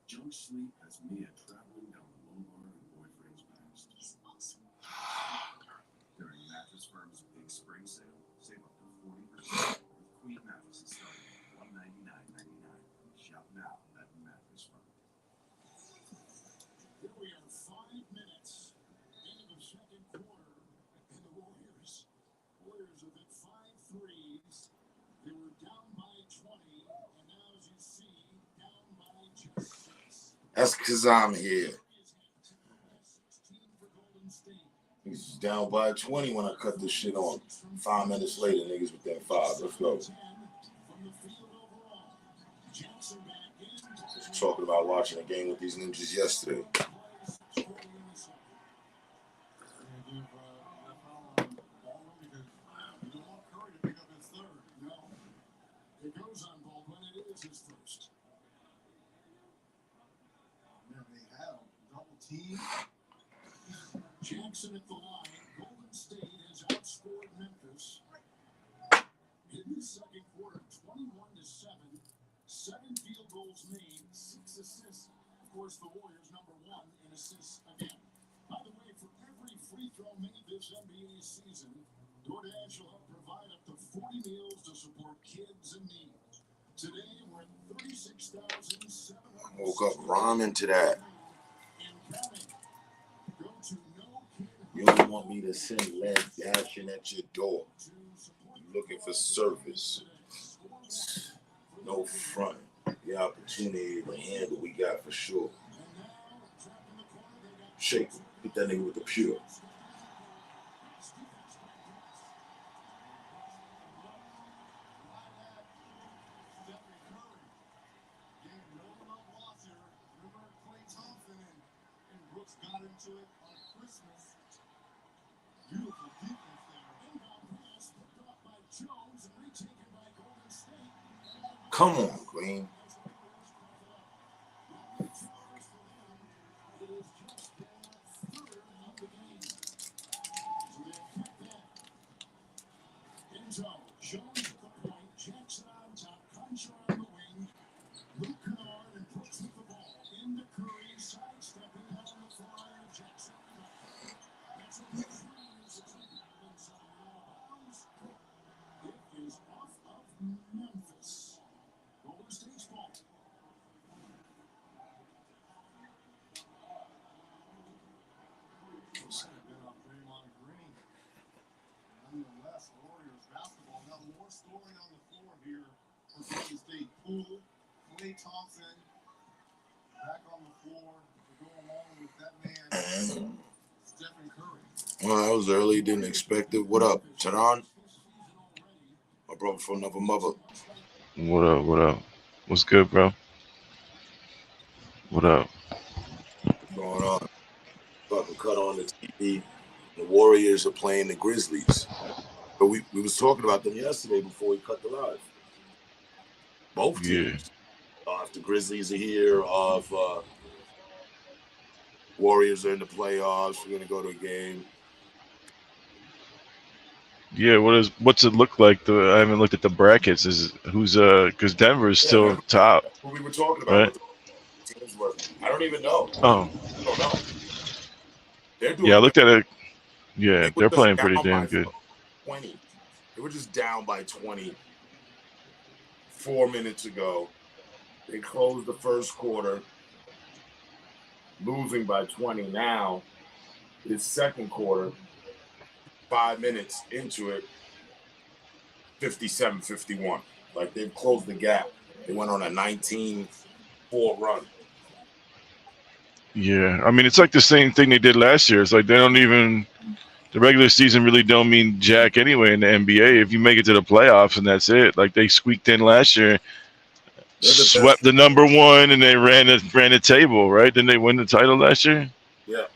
Junk Sleep has Mia traveling down the Lombard and boyfriend's past. He's awesome. During Mattress Firm's big spring sale, save up to 40% with Queen mattresses starting at $199.99. Shop now at Mattress Firm. Here we are, 5 minutes into the second quarter, and the Warriors have hit 5 threes. They were down by 20, and now, as you see, down by just 6. That's because I'm here. He's down by 20 when I cut this shit on. 5 minutes later, niggas within 5. Let's go. Just talking about watching a game with these ninjas yesterday. It goes on Baldwin. It is his first. There they have double team. Jackson at the line. Golden State has outscored Memphis in the second quarter, 21-7. 7 field goals made, 6 assists. Of course, the Warriors number 1 in assists again. By the way, for every free throw made this NBA season, DoorDash will help provide up to 40 meals to support kids in need. Today, we're at 36,700. Woke up rhyming to that. You don't want me to send lead dashing at your door. You're looking for service. No front. The opportunity to handle we got for sure. Shake him. Hit that nigga with the pure. Come on, Green. Jones at the point, Jackson on top, Crenshaw on the wing, Luke Kennard and Brooks with the ball, into Curry, sidestepping on the fly, Jackson. That's what the Freeze is inside bounds. It is off of Memphis. Golden State's ball. Draymond Green. Nonetheless, Warriors basketball. Now more scoring on the floor here for Golden State. Poole, Klay Thompson back on the floor to go along with that man, Stephen Curry. Well, that was early. Didn't expect it. What up, Tehran? My brother from another mother. What up? What up? What's good, bro? What up? What's going on? Fucking cut on the TV. The Warriors are playing the Grizzlies. But we was talking about them yesterday before we cut the live. Both teams. If the Grizzlies are here, if Warriors are in the playoffs, we're gonna go to a game. Yeah, what's it look like? I haven't looked at the brackets. Because Denver is still top. What we were talking about. Right? Teams were, I don't even know. Oh. I don't know. They're doing Yeah, I looked at it. Yeah, they're playing pretty damn good. 20. They were just down by 20 4 minutes ago. They closed the first quarter, losing by 20. Now, it's second quarter, 5 minutes into it, 57-51. Like, they've closed the gap. They went on a 19-4 run. Yeah, I mean, it's like the same thing they did last year. It's like the regular season really don't mean jack anyway in the NBA. If you make it to the playoffs and that's it, like they squeaked in last year, swept the number 1, and they ran the table, right? Didn't they win the title last year? Yeah.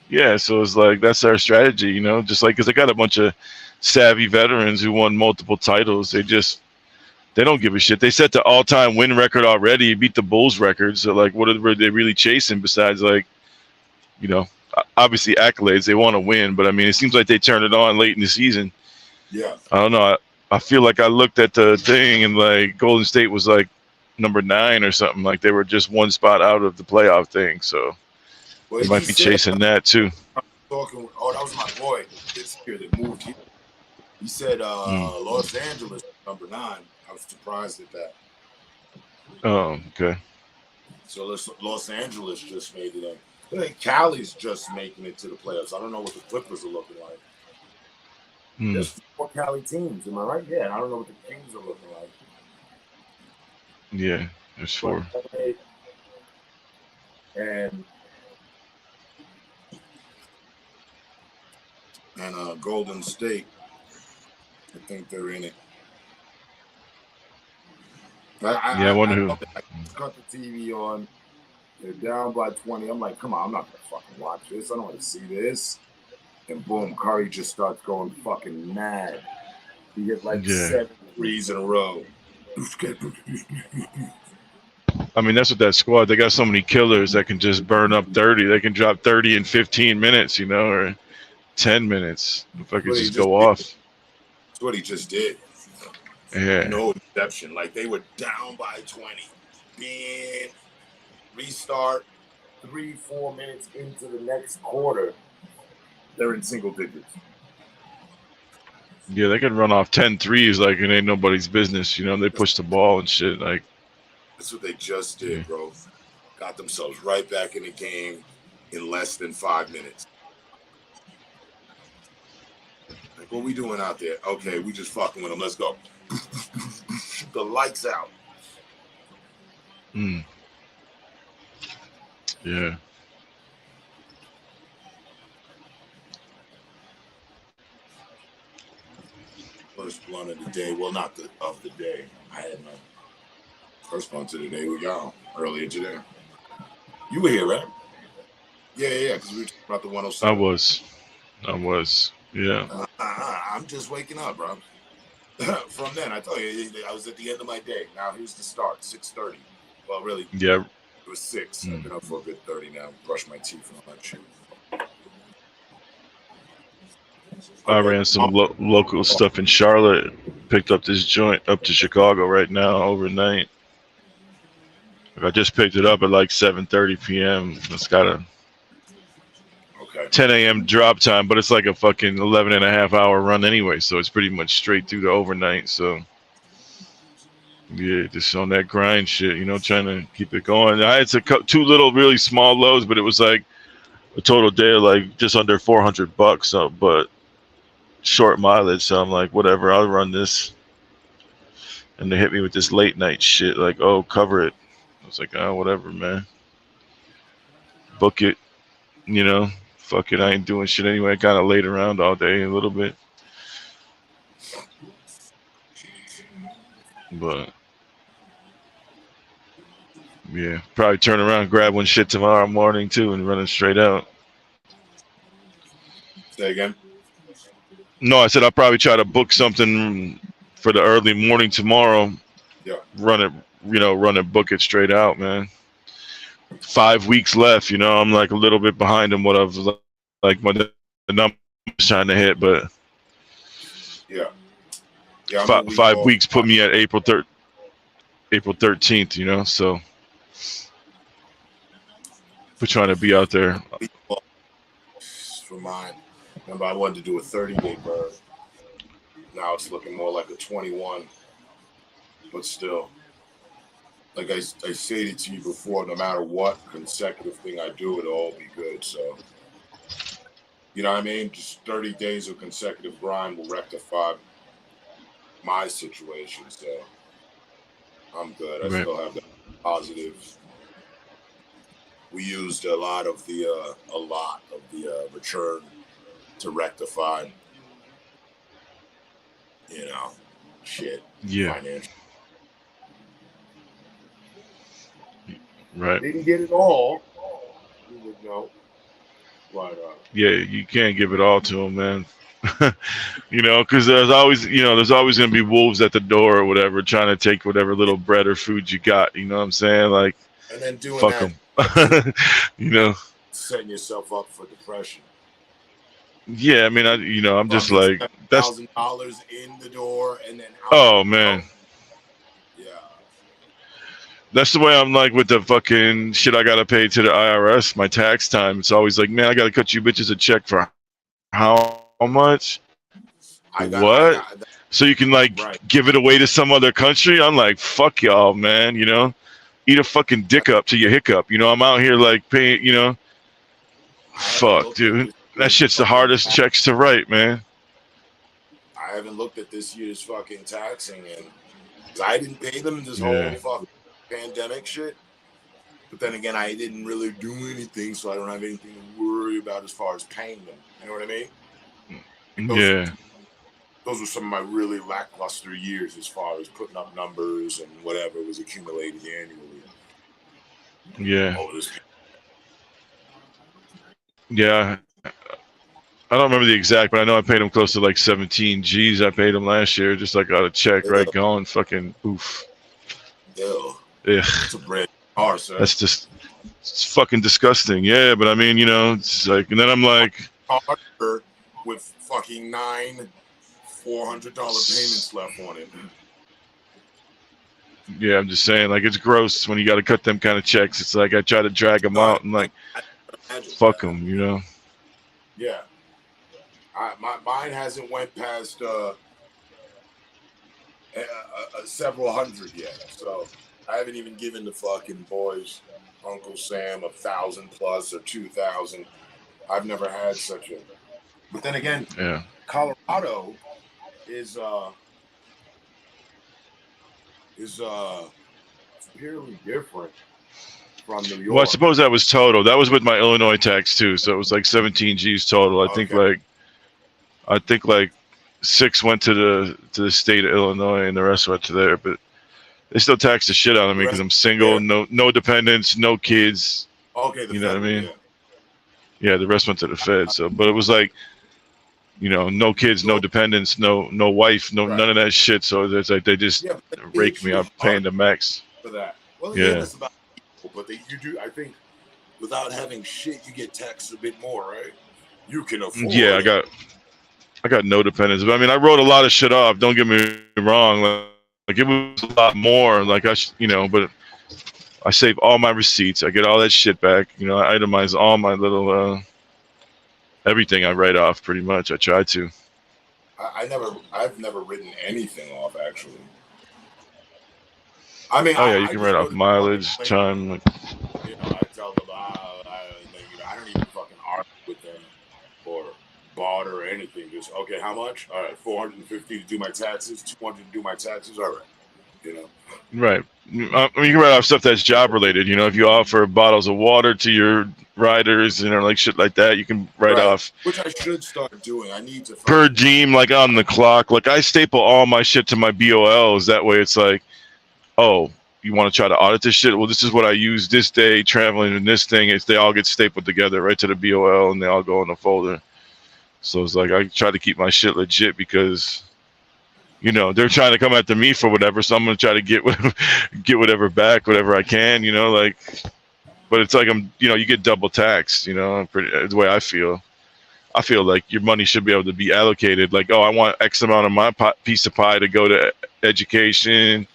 Yeah, so it's like that's our strategy, just like because they got a bunch of savvy veterans who won multiple titles. They don't give a shit. They set the all-time win record already, beat the Bulls record. So, like, what are they really chasing besides, like, obviously accolades? They want to win, but, I mean, it seems like they turned it on late in the season. Yeah. I don't know. I feel like I looked at the thing and like Golden State was like number 9 or something. Like they were just one spot out of the playoff thing. So What they did you might be say? chasing that too. Talking. Oh, that was my boy. This here that moved here. He said Los Angeles number 9. I was surprised at that. Oh, okay. So Los Angeles just made it in. I think Cali's just making it to the playoffs. I don't know what the Clippers are looking like. There's 4 Cali teams, am I right? Yeah, I don't know what the Kings are looking like. Yeah, there's 4. And Golden State, I think they're in it. I wonder who. I cut the TV on. They're down by 20. I'm like, come on, I'm not going to fucking watch this. I don't want to see this. And boom, Curry just starts going fucking mad. He hit like 7 threes in a row. I mean, that's what that squad, they got so many killers that can just burn up 30. They can drop 30 in 15 minutes, you know, or 10 minutes. If I could just go off. That's what he just did. Yeah. No exception. Like they were down by 20. Then restart 3-4 minutes into the next quarter. They're in single digits. Yeah, they can run off 10 threes like it ain't nobody's business, you know. They push the ball and shit. Like that's what they just did, bro. Got themselves right back in the game in less than 5 minutes. Like, what we doing out there? Okay, we just fucking with them. Let's go. The lights out. Yeah. First blunt of the day. Well, not of the day. I had my first blunt of the day. We got earlier today. You were here, right? Yeah. Because we were talking about the 107. I was. Yeah. I'm just waking up, bro. From then, I told you, I was at the end of my day. Now here's the start, 6:30. Well, really, yeah, it was 6. I've been up for a good 30 now. Brush my teeth and all that shit. I ran some local stuff in Charlotte. Picked up this joint up to Chicago right now overnight. I just picked it up at like 7:30 p.m. It's got a 10 a.m. drop time, but it's like a fucking 11 and a half hour run anyway, so it's pretty much straight through the overnight. So yeah, just on that grind shit, you know, trying to keep it going. I had 2 little really small lows, but it was like a total day of like just under $400. So, but short mileage, so I'm like, whatever, I'll run this. And they hit me with this late night shit, like, oh, cover it. I was like, oh, whatever, man. Book it, you know. Fuck it, I ain't doing shit anyway. I kind of laid around all day a little bit. But, yeah, probably turn around, grab one shit tomorrow morning, too, and run it straight out. Say again? No, I said I'll probably try to book something for the early morning tomorrow. Yeah. Run it, book it straight out, man. 5 weeks left, you know. I'm like a little bit behind in what I've like the numbers trying to hit, but yeah, 5 weeks put me at April 13th, you know. So we're trying to be out there. For mine, remember I wanted to do a 30-day burn. Now it's looking more like a 21, but still. Like I stated to you before, no matter what consecutive thing I do, it'll all be good. So, you know what I mean? Just 30 days of consecutive grind will rectify my situation. So, I'm good. I still have that positive. We used a lot of the return to rectify, you know, shit. Yeah. Financial. Right. Didn't get it all. You would know. But, yeah, you can't give it all to them, man. You know, because there's always going to be wolves at the door or whatever, trying to take whatever little bread or food you got. You know what I'm saying? Like, and then doing fuck them. You know, setting yourself up for depression. Yeah, I mean, I'm just Fucking like that's. $7,000 in the door and then out. Oh man, Yeah. that's the way I'm like with the fucking shit I gotta pay to the IRS. My tax time. It's always like, man, I gotta cut you bitches a check for how much? I What? got that. So you can like Right. give it away to some other country? I'm like, fuck y'all, man. Eat a fucking dick up to your hiccup. I'm out here like paying. I haven't Fuck, looked at dude. this That year's shit's the fucking hardest tax. checks to write, man. I haven't looked at this year's fucking taxing, and 'cause I didn't pay them this whole Yeah. fucking pandemic shit. But then again, I didn't really do anything, so I don't have anything to worry about as far as paying them. You know what I mean? Yeah. Those were some of my really lackluster years as far as putting up numbers and whatever was accumulated annually. Yeah. Over this. Yeah. I don't remember the exact, but I know I paid him close to like 17 G's. I paid him last year, just like got a check, right? Going fucking oof. Ew. Ugh. It's a bread car, sir. That's just it's fucking disgusting. Yeah, but I mean, it's like, and then I'm like, Car with fucking 9 $400 payments left on it. yeah, I'm just saying, like, it's gross when you got to cut them kind of checks. It's like I try to drag them out and like, fuck them, Yeah. Mine hasn't went past several hundred yet, so I haven't even given the fucking boys, Uncle Sam, 1,000 plus or 2,000. I've never had such a. But then again, Yeah. Colorado is fairly different from New York. Well, I suppose that was total. That was with my Illinois tax too, so it was like 17 G's total. I think like 6 went to the state of Illinois and the rest went to there, but they still tax the shit out of me because I'm single, no dependents, no kids. Okay, You know what I mean? Yeah, the rest went to the Fed. So, but it was like, no kids, no dependents, no wife, none of that shit. So it's like they just rake me up paying the max. For that. Well, Yeah. that's about people, but you do. I think without having shit, you get taxed a bit more, right? You can afford. Yeah, I got no dependents. But I mean, I wrote a lot of shit off. Don't get me wrong. Like it was a lot more. Like but I save all my receipts. I get all that shit back. I itemize all my little everything I write off. Pretty much, I try to. I've never written anything off actually. I mean, oh yeah, you can write off mileage, time. I tell them I don't even fucking argue with them or bought or anything. Just okay, how much? All right, 450 to do my taxes, 200 to do my taxes. All right, Right. You can write off stuff that's job related. If you offer bottles of water to your riders, like shit like that, you can write off. Which I should start doing. I need to. Per diem, like on the clock. Like I staple all my shit to my BOLs. That way it's like, oh, you want to try to audit this shit? Well, this is what I use this day traveling in this thing. They all get stapled together right to the BOL and they all go in a folder. So it's like I try to keep my shit legit because they're trying to come after me for whatever, so I'm gonna try to get whatever back, whatever I can, but it's like you get double taxed, the way I feel. I feel like your money should be able to be allocated. Like, oh, I want X amount of my piece of pie to go to education,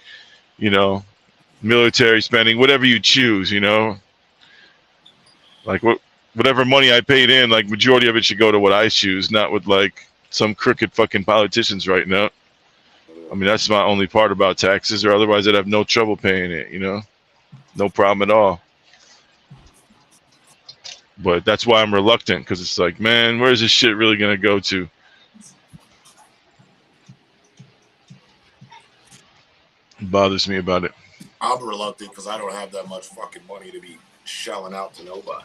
military spending, whatever you choose, like whatever money I paid in, like majority of it should go to what I choose, not with like some crooked fucking politicians right now. I mean, that's my only part about taxes, or otherwise I'd have no trouble paying it, no problem at all. But that's why I'm reluctant, because it's like, man, where's this shit really going to go to? It bothers me about it. I'm reluctant because I don't have that much fucking money to be shelling out to nobody.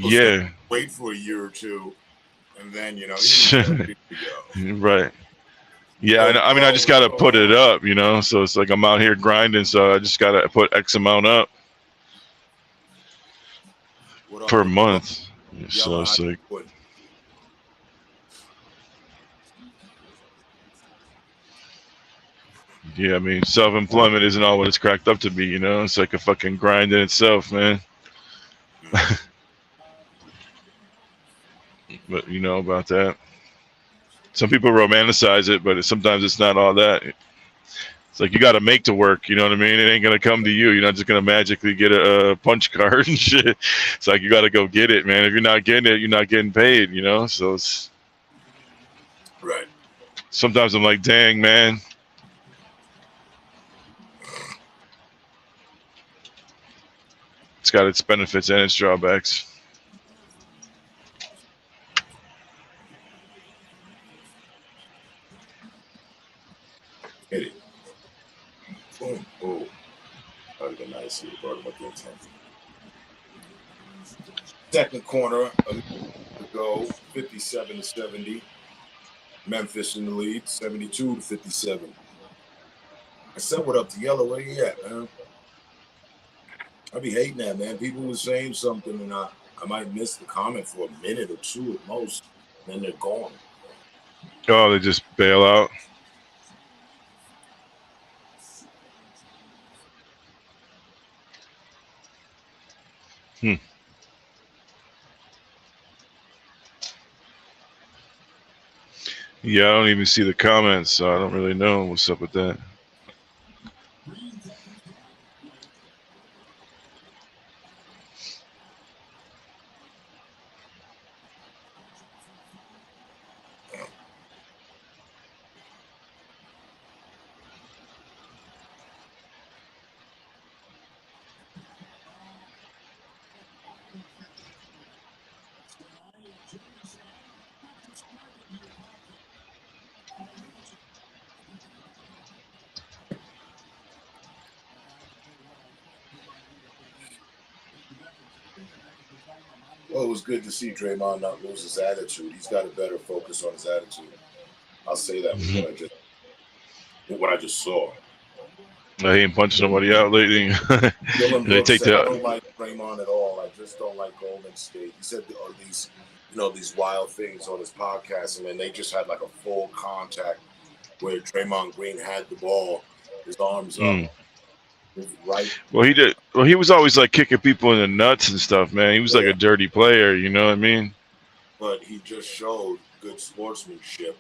Yeah. Wait for a year or two. And then, Right. Yeah, I mean, I just got to put it up, so it's like I'm out here grinding, so I just got to put X amount up per month. So it's like, yeah, I mean, self-employment isn't all what it's cracked up to be, It's like a fucking grind in itself, man. But you know about that. Some people romanticize it, but sometimes it's not all that. It's like you got to make to work. You know what I mean? It ain't gonna come to you. You're not just gonna magically get a punch card and shit. It's like you got to go get it, man. If you're not getting it, you're not getting paid. You know? So it's Right. sometimes I'm like, dang, man. It's got its benefits and its drawbacks. Hit it. Boom. Oh, that would have been nice. He brought him up there. Second corner, a minute to go, 57-70. Memphis in the lead, 72-57. I said what up to Yellow. Where you at, man? I be hating that, man. People were saying something, and I might miss the comment for a minute or two at most, and then they're gone. Oh, they just bail out. Yeah, I don't even see the comments, so I don't really know what's up with that. Well, it was good to see Draymond not lose his attitude. He's got a better focus on his attitude. I'll say that with what I just saw. I ain't punched nobody out lately. Dylan They Brooks take said, I that. don't like Draymond at all. I just don't like Golden State. He said these, these wild things on his podcast, and then they just had like a full contact where Draymond Green had the ball, his arms up, his right. Well, he did. Well, he was always like kicking people in the nuts and stuff, man. He was like a dirty player, you know what I mean? But he just showed good sportsmanship.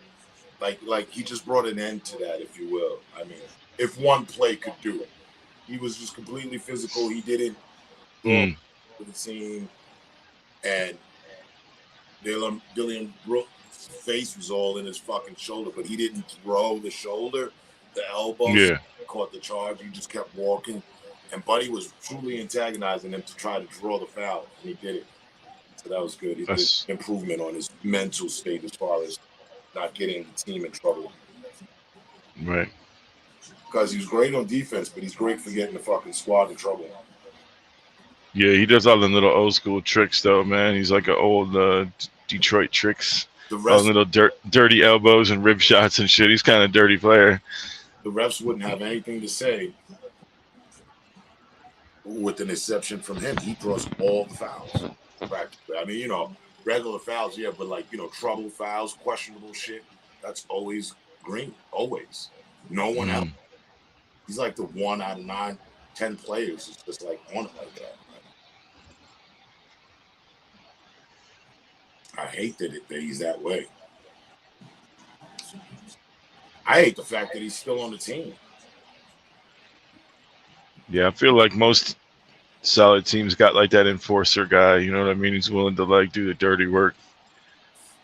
Like he just brought an end to that, if you will. I mean, if one play could do it, he was just completely physical. He didn't go for the team, and Dylan Brooks' face was all in his fucking shoulder, but he didn't throw the shoulder, the elbows. Caught the charge. He just kept walking, and Buddy was truly antagonizing him to try to draw the foul, and he did it. So that was good. He did improvement on his mental state as far as not getting the team in trouble. Right. Because he was great on defense, but he's great for getting the fucking squad in trouble. Yeah, he does all the little old school tricks, though, man. He's like an old Detroit tricks. All little dirty elbows and rib shots and shit. He's kind of a dirty player. The refs wouldn't have anything to say, with an exception from him. He draws all the fouls, practically. I mean, regular fouls, yeah, but like, trouble fouls, questionable shit, that's always green, always. No one else. He's like the 1 out of 9, 10 players is just like on it like that. I hate that he's that way. I hate the fact that he's still on the team. Yeah, I feel like most solid teams got like that enforcer guy. You know what I mean? He's willing to like do the dirty work.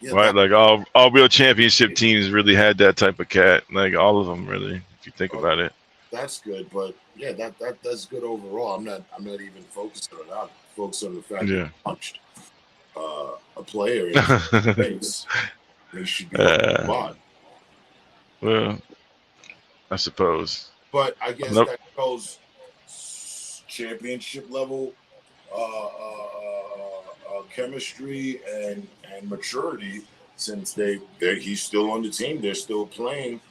Yeah, right? Like all real championship teams really had that type of cat. Like all of them, really, if you think about it. That's good, but yeah, that's good overall. I'm not even focused on it. I'm focused on the fact that he punched a player in the face. They should be on the spot. Well, I suppose. But I guess that goes championship level chemistry and maturity, since he's still on the team. They're still playing.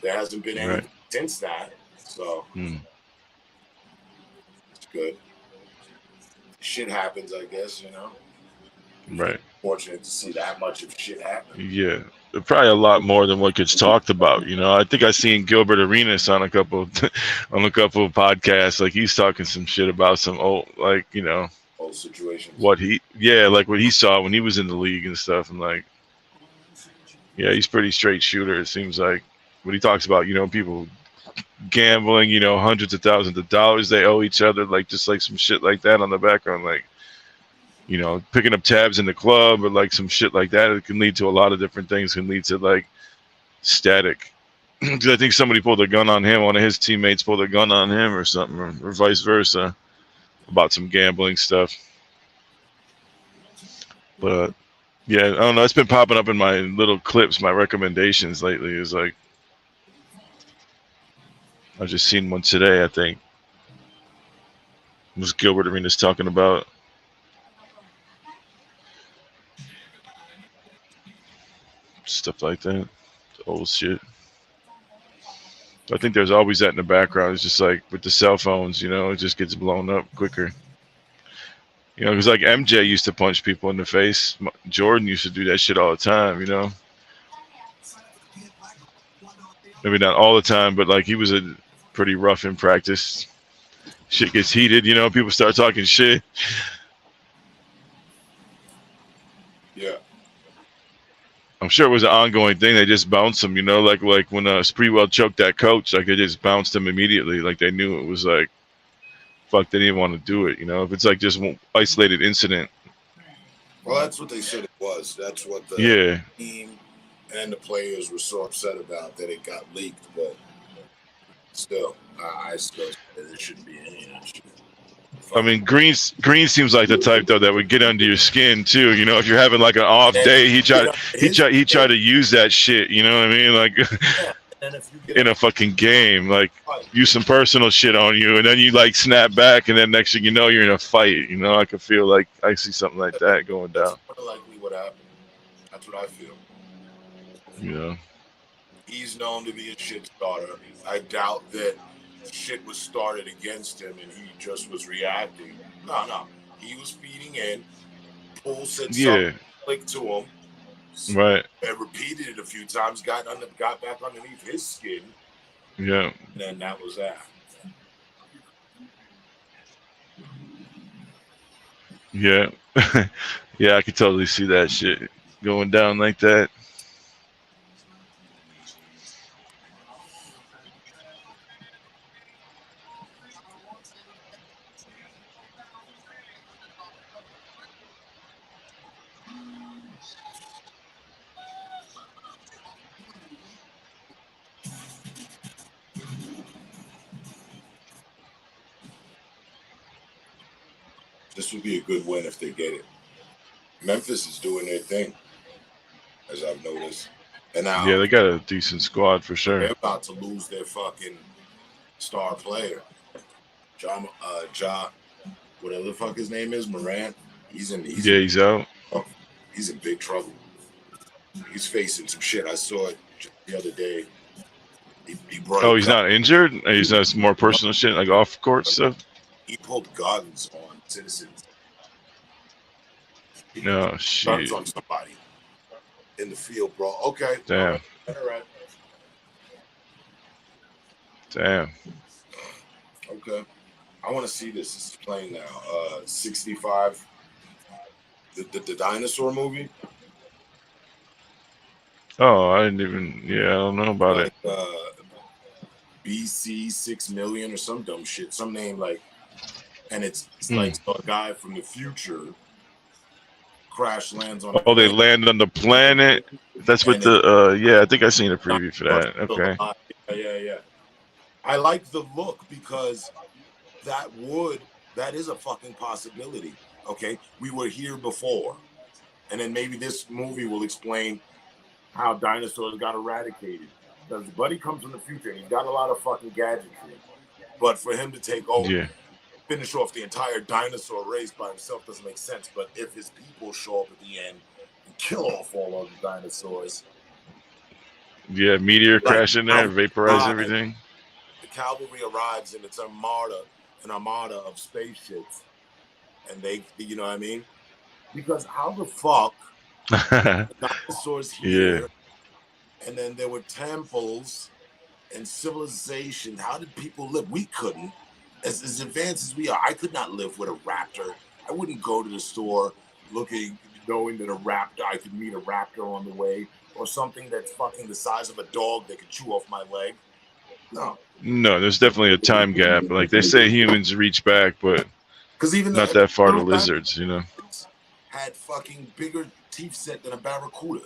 There hasn't been anything since that. So it's good. Shit happens, I guess, Right. Fortunate to see that much of shit happen. Yeah. Probably a lot more than what gets talked about. I think I seen Gilbert Arenas on a couple of podcasts. Like he's talking some shit about some old, like, Oh those situations. what he saw when he was in the league and stuff, and like, yeah, he's pretty straight shooter. It seems like when he talks about people gambling, hundreds of thousands of dollars they owe each other, like just like some shit like that on the background, like picking up tabs in the club or like some shit like that. It can lead to a lot of different things. It can lead to like static. Because I think somebody pulled a gun on him. One of his teammates pulled a gun on him or something, or vice versa, about some gambling stuff. But yeah, I don't know. It's been popping up in my little clips, my recommendations lately. Is like I just seen one today. I think it was Gilbert Arenas talking about stuff like that, old shit. I think there's always that in the background. It's just like with the cell phones, it just gets blown up quicker. Because like MJ used to punch people in the face. Jordan used to do that shit all the time, Maybe not all the time, but like he was a pretty rough in practice. Shit gets heated, people start talking shit. Yeah. I'm sure it was an ongoing thing. They just bounced him, like when Sprewell choked that coach, like they just bounced him immediately. Like they knew it was like, fuck, they didn't want to do it, If it's like just one isolated incident. Well, that's what they said it was. That's what the Yeah. team and the players were so upset about, that it got leaked. But still, I still say there shouldn't be any of that shit. I mean, Green seems like the type though that would get under your skin too. If you're having like an off day, he tried to use that shit. You know what I mean? Like And if you get in a fucking game, like use some personal shit on you, and then you like snap back, and then next thing you know, you're in a fight. I could feel like I see something like that going down. That's more likely what happened. That's what I feel. He's known to be a shit starter. I doubt that shit was started against him and he just was reacting. No. He was feeding in. Poole said something, clicked to him. Right. And repeated it a few times, got back underneath his skin. Yeah. And then that was that. Yeah. Yeah, I could totally see that shit going down like that. This would be a good win if they get it. Memphis is doing their thing, as I've noticed. And now, yeah, they got a decent squad for sure. They're about to lose their fucking star player, whatever the fuck his name is, Morant. He's out. Oh, he's in big trouble. He's facing some shit. I saw it the other day. He brought. Oh, he's not injured. He's not more personal shit, like off court stuff. He pulled guns on citizens. No shit. Guns on somebody in the field, bro. Okay. Damn. All right. Damn. Okay. I want to see this. This is playing now. 65. The dinosaur movie. Oh, I didn't even. Yeah, I don't know about it. BC 6 million or some dumb shit. Some name like, and it's like a guy from the future crash lands on. Oh, they land on the planet. That's what the. Yeah, I think I seen a preview for that. Okay. Yeah. I like the look because that is a fucking possibility. Okay, we were here before, and then maybe this movie will explain how dinosaurs got eradicated. Because Buddy comes from the future and he's got a lot of fucking gadgetry, but for him to take over, finish off the entire dinosaur race by himself doesn't make sense. But if his people show up at the end and kill off all of the dinosaurs, meteor crash in there, vaporize everything. The cavalry arrives and it's an armada of spaceships, and they, you know what I mean? Because how the fuck dinosaurs here, and then there were temples and civilization. How did people live? We couldn't. As advanced as we are, I could not live with a raptor I wouldn't go to the store knowing that I could meet a raptor on the way, or something that's fucking the size of a dog that could chew off my leg. No. No, there's definitely a time gap. Like they say, humans reach back, but because even not that far to lizards, you know. Had fucking bigger teeth set than a barracuda,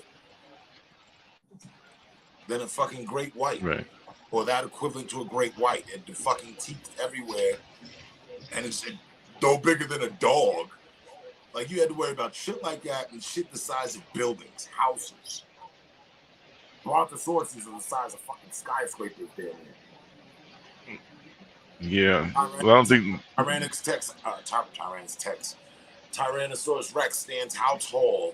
than a fucking great white, right? Or that equivalent to a great white, and the fucking teeth everywhere, and it's no bigger than a dog. Like you had to worry about shit like that and shit the size of buildings, houses. Brontosauruses are the size of fucking skyscrapers down there. Yeah, well, I don't think Tyrannosaurus Rex stands how tall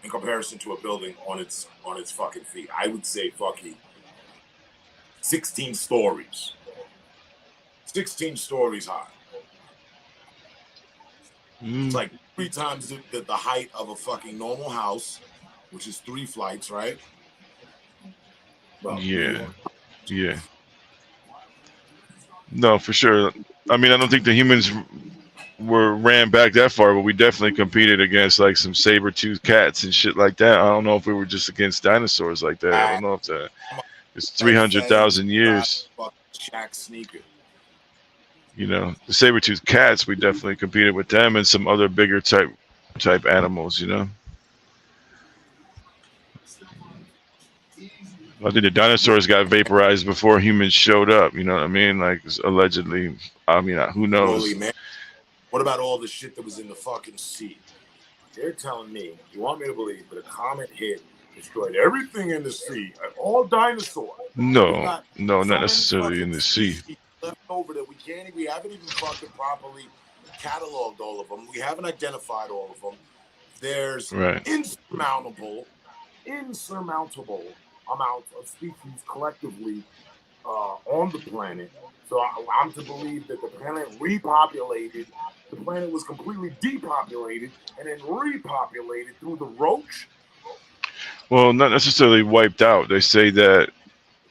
in comparison to a building on its fucking feet? I would say fucking 16 stories. 16 stories high. It's like 3 times the height of a fucking normal house, which is 3 flights, right? Well, yeah. No, for sure. I mean, I don't think the humans ran back that far, but we definitely competed against like some saber-toothed cats and shit like that. I don't know if we were just against dinosaurs like that. I don't know if it's 300,000 years. Shaq sneaker. You know, the saber-toothed cats, we definitely competed with them and some other bigger type animals, you know. I think the dinosaurs got vaporized before humans showed up, you know what I mean? Like, allegedly. I mean, who knows? Holy man. What about all the shit that was in the fucking sea? They're telling me, you want me to believe that a comet hit, destroyed everything in the sea, all dinosaurs. No, not necessarily in the sea. Left over that we haven't even fucking properly cataloged all of them. We haven't identified all of them. There's insurmountable amount of species collectively on the planet. So I'm to believe that the planet repopulated. The planet was completely depopulated and then repopulated through the roach. Well, not necessarily wiped out. They say that,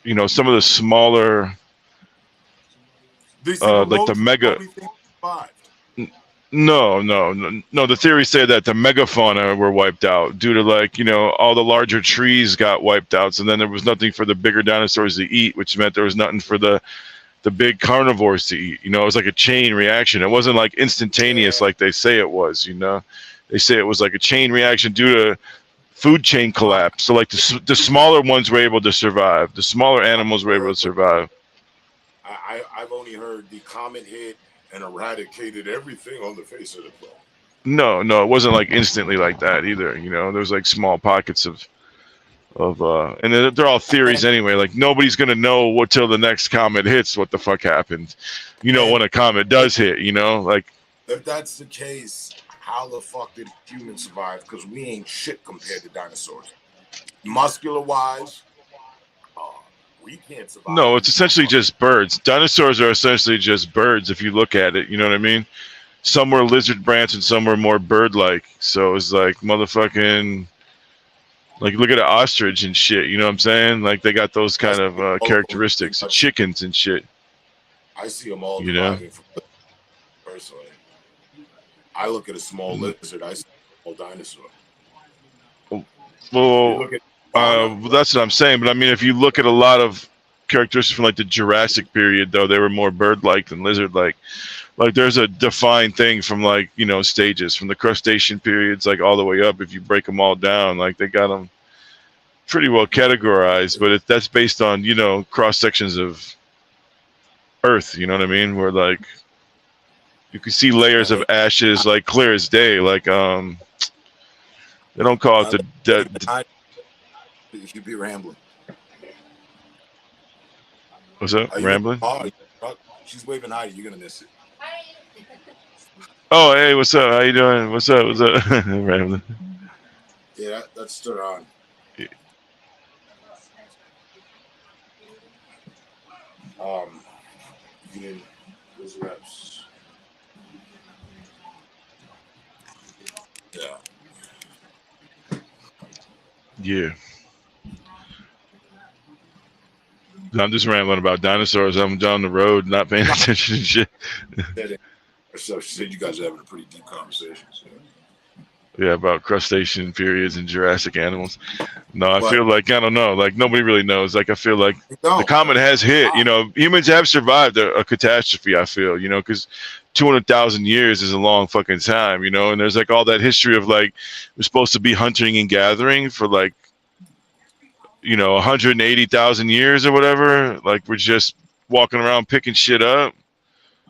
you know, some of the smaller, like the mega. No. The theory said that the megafauna were wiped out due to, like, you know, all the larger trees got wiped out. So then there was nothing for the bigger dinosaurs to eat, which meant there was nothing for the big carnivores to eat. You know, it was like a chain reaction. It wasn't like instantaneous like they say it was, you know. They say it was like a chain reaction due to food chain collapse. So like the smaller ones were able to survive. The smaller animals were able to survive. I've only heard the comet hit and eradicated everything on the face of the planet. No, it wasn't like instantly like that either. You know, there's like small pockets of and they're all theories anyway. Like nobody's gonna know till the next comet hits what the fuck happened. You know, when a comet does hit, you know, like if that's the case, how the fuck did humans survive? Because we ain't shit compared to dinosaurs. Muscular wise, we can't survive. No, it's essentially just birds. Dinosaurs are essentially just birds if you look at it, you know what I mean? Some were lizard branch and some were more bird-like. So it's like motherfucking, like look at an ostrich and shit, you know what I'm saying? Like they got those kind of characteristics. Chickens and shit. I see them all, you know? Personally. I look at a small lizard, I see a small dinosaur. Well, that's what I'm saying. But I mean, if you look at a lot of characteristics from like the Jurassic period, though, they were more bird-like than lizard-like. Like there's a defined thing from like, you know, stages from the crustacean periods, like all the way up. If you break them all down, like they got them pretty well categorized. But that's based on, you know, cross sections of Earth. You know what I mean? Where like you can see layers of ashes, like clear as day. Like they don't call it the You be rambling. What's up? Rambling? She's waving hi. You're gonna miss it. Oh, hey, what's up? How you doing? What's up? Rambling. Yeah, that's still on. Yeah. Those reps. Yeah. Yeah. I'm just rambling about dinosaurs. I'm down the road, not paying attention to shit. So she said you guys are having a pretty deep conversation. Yeah, about crustacean periods and Jurassic animals. No, I But- feel like I don't know. Like nobody really knows. Like I feel like No, the comet has hit. You know, humans have survived a catastrophe. I feel, you know, because 200,000 years is a long fucking time. You know, and there's like all that history of like we're supposed to be hunting and gathering for like 180,000 years or whatever. Like we're just walking around picking shit up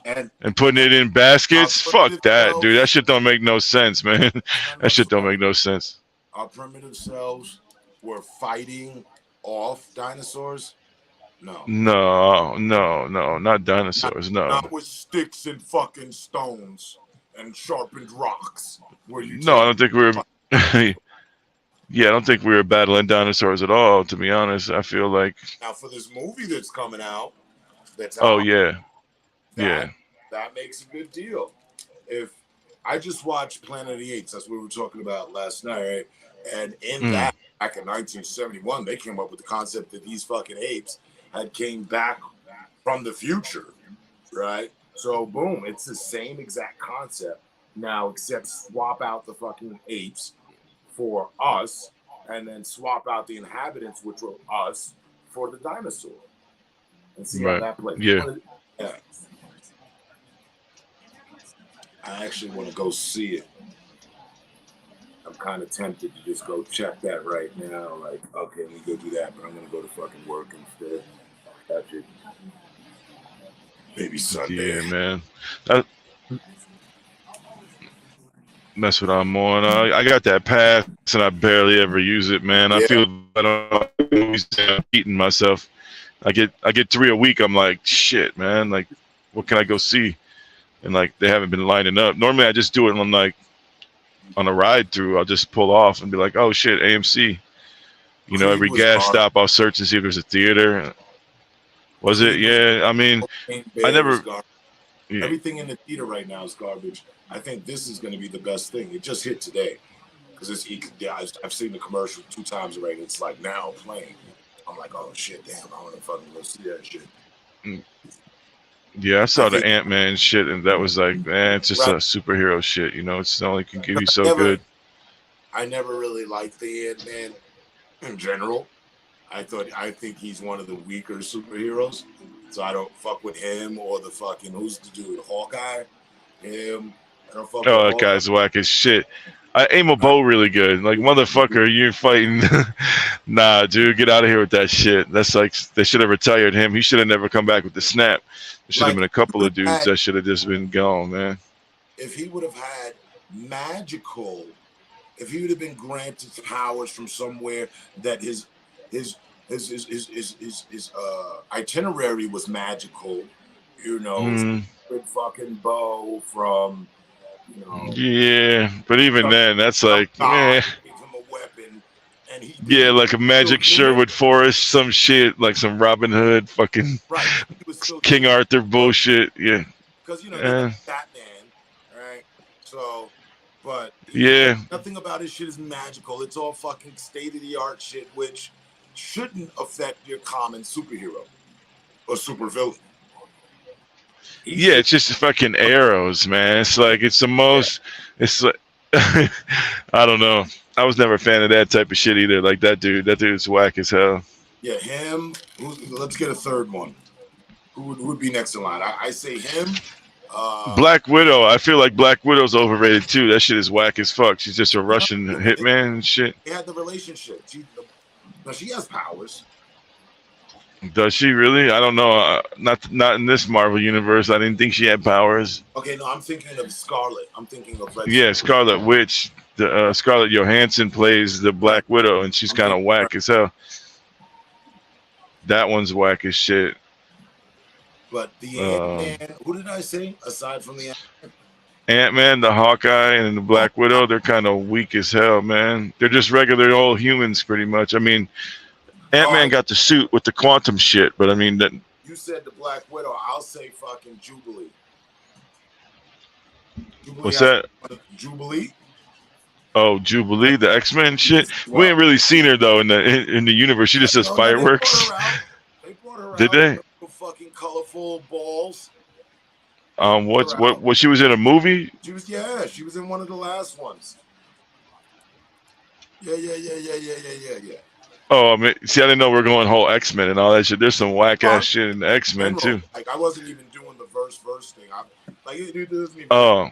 and putting it in baskets. Fuck that, dude. That shit don't make no sense, man. That shit don't make no sense. Our primitive selves were fighting off dinosaurs. No, not dinosaurs. No, not with sticks and fucking stones and sharpened rocks. No, I don't think we were. Yeah, I don't think we were battling dinosaurs at all. To be honest, I feel like. Now for this movie that's coming out, that's Oh yeah, that makes a good deal. If I just watched Planet of the Apes, that's what we were talking about last night, right? And in that, back in 1971, they came up with the concept that these fucking apes had came back from the future, right? So boom, it's the same exact concept now, except swap out the fucking apes for us, and then swap out the inhabitants, which were us, for the dinosaur, and see how that plays. Yeah. I actually want to go see it. I'm kind of tempted to just go check that right now. Like, okay, let me go do that, but I'm gonna go to fucking work instead. That's it. Maybe Sunday. Yeah, man. That's what I'm on. I got that pass, and I barely ever use it, man. I feel I'm eating myself. I get 3 a week. I'm like, shit, man. Like, what can I go see? And like, they haven't been lining up. Normally, I just do it on a ride through. I'll just pull off and be like, oh shit, AMC. You know, every gas stop, I'll search and see if there's a theater. Was it? Yeah. I mean, I never. Yeah. Everything in the theater right now is garbage. I think this is going to be the best thing. It just hit today because I've seen the commercial 2 times already. It's like now playing. I'm like, oh shit, damn! I want to fucking go see that shit. Yeah, I saw the Ant-Man shit, and that was like, man, it's just a superhero shit. You know, it's not like it can give you so good. I never really liked the Ant-Man in general. I think he's one of the weaker superheroes. So I don't fuck with him or the fucking, who's the dude, Hawkeye? Him. I don't fuck with that guy's whack as shit. I aim a bow really good. Like, motherfucker, you're fighting. Nah, dude, get out of here with that shit. That's like, they should have retired him. He should have never come back with the snap. There should have been a couple of dudes that should have just been gone, man. If he would have had if he would have been granted powers from somewhere that his itinerary was magical, you know, good fucking bow from, you know. Yeah, but even then, that's like, yeah. Gave him a weapon, and yeah, like a magic Sherwood Forest, some shit, like some Robin Hood, fucking King Arthur bullshit. Yeah. Because, you know, Batman, right? So, but yeah, nothing about his shit is magical. It's all fucking state-of-the-art shit, which shouldn't affect your common superhero or supervillain. Yeah, it's just fucking arrows, man. It's like, it's the most, it's like, I don't know. I was never a fan of that type of shit either. Like that dude's whack as hell. Yeah, him. Let's get a third one. Who would be next in line? I say him. Black Widow. I feel like Black Widow's overrated too. That shit is whack as fuck. She's just a Russian hitman and shit. They had the relationship. She has powers. Does she really? I don't know. Not in this Marvel universe. I didn't think she had powers. Okay, no, I'm thinking of Scarlet. I'm thinking of Scarlet Witch. The Scarlett Johansson plays the Black Widow, and she's kind of whack as hell. That one's whack as shit. But the Ant-Man, who did I say aside from the Ant-Man, the Hawkeye, and the Black Widow, they're kind of weak as hell, man. They're just regular old humans, pretty much. I mean, Ant-Man got the suit with the quantum shit, but I mean that. You said the Black Widow. I'll say fucking Jubilee. What's that? Jubilee. Oh, Jubilee, the X-Men shit. Wow. We ain't really seen her though in the universe. She just says fireworks. They brought her out. Did they? Fucking colorful balls. What she was in a movie? She was in one of the last ones. Yeah. Oh, I mean, see, I didn't know we are going whole X-Men and all that shit. There's some whack ass shit in X-Men too. Like I wasn't even doing the verse thing. It doesn't even. Oh,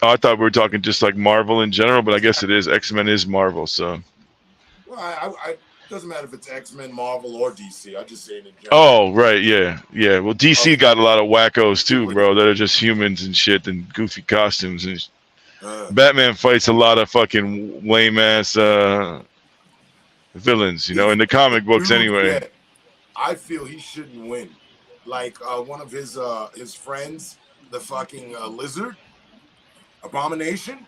I thought we were talking just like Marvel in general, but I guess it is. X-Men is Marvel, so. Well, I doesn't matter if it's X-Men, Marvel, or DC. I just say it in general. Oh, right, yeah. Well, DC got a lot of wackos too, bro. That are just humans and shit and goofy costumes and. Batman fights a lot of fucking lame ass villains, you know, in the comic books anyway. Yeah. I feel he shouldn't win. Like one of his friends, the fucking lizard, Abomination.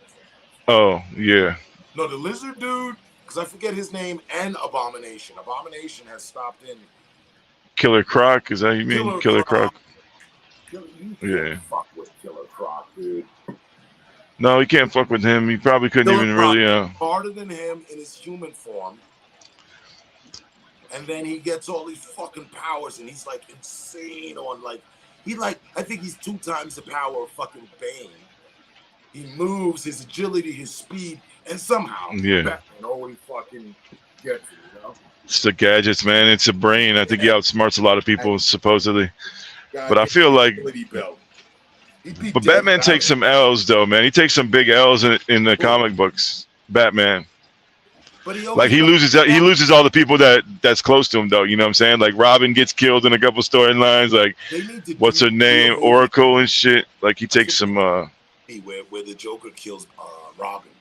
Oh yeah. No, the lizard dude. Because I forget his name and Abomination. Abomination has stopped in. Killer Croc, is that you mean? Killer Croc. Yeah. Fuck with Killer Croc, dude. No, he can't fuck with him. He probably couldn't Killer even Croc really. Harder than him in his human form. And then he gets all these fucking powers, and he's like insane on I think he's 2 times the power of fucking Bane. He moves, his agility, his speed, and somehow Batman always fucking gets it, you know? It's the gadgets, man. It's a brain. I think he outsmarts a lot of people, supposedly. But I feel like. But Batman takes some L's, though, man. He takes some big L's in the comic books. Batman. But he loses all the people that's close to him, though. You know what I'm saying? Like Robin gets killed in a couple storylines. Like what's her name, Oracle and shit. Like he takes some. Where the Joker kills Robin.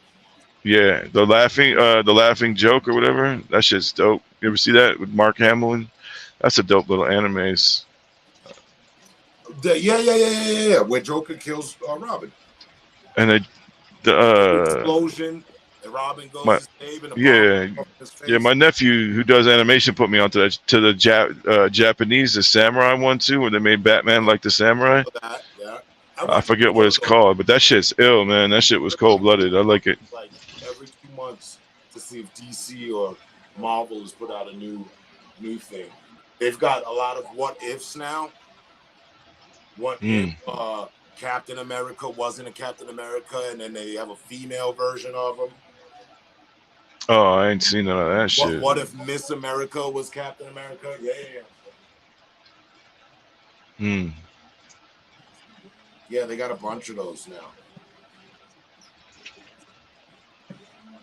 Yeah, the laughing joke or whatever. That shit's dope. You ever see that with Mark Hamill? That's a dope little animes. Yeah. Where Joker kills Robin. And the explosion. And Robin goes to save and his face. Yeah. My nephew who does animation put me onto that to the Japanese, the samurai one too, where they made Batman like the samurai. Yeah. I forget what it's called, but that shit's ill, man. That shit was cold blooded. I like it. Like every 2 months to see if DC or Marvel has put out a new thing. They've got a lot of what ifs now. What if Captain America wasn't a Captain America, and then they have a female version of him? Oh, I ain't seen none of that shit. What if Miss America was Captain America? Yeah. Yeah, they got a bunch of those now.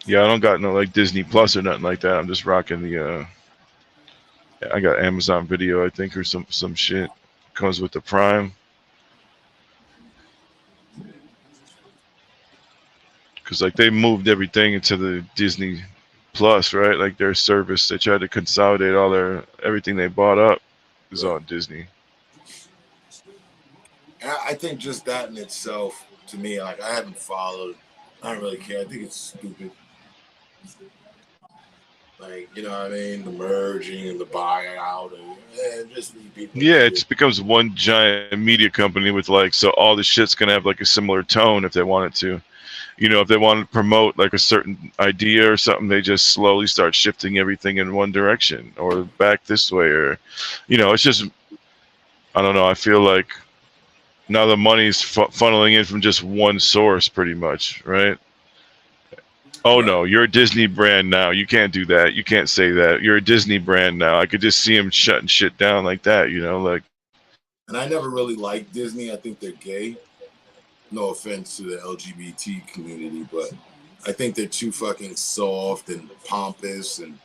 Yeah, I don't got no like Disney Plus or nothing like that. I'm just rocking the. I got Amazon Video, I think, or some shit. Comes with the Prime. Because like they moved everything into the Disney Plus, right? Like their service, they tried to consolidate everything they bought up is on Disney. I think just that in itself, to me, like I haven't followed. I don't really care. I think it's stupid. Like, you know what I mean? The merging and the buyout and just these people. Yeah, it just becomes one giant media company with like, so all the shit's gonna have like a similar tone if they want it to. You know, if they want to promote like a certain idea or something, they just slowly start shifting everything in one direction or back this way, or, you know, it's just, I don't know. I feel like now the money's funneling in from just one source pretty much, right? Oh no, you're a Disney brand now. You can't do that. You can't say that. You're a Disney brand now. I could just see them shutting shit down like that, you know, like. And I never really liked Disney. I think they're gay. No offense to the LGBT community, but I think they're too fucking soft and pompous and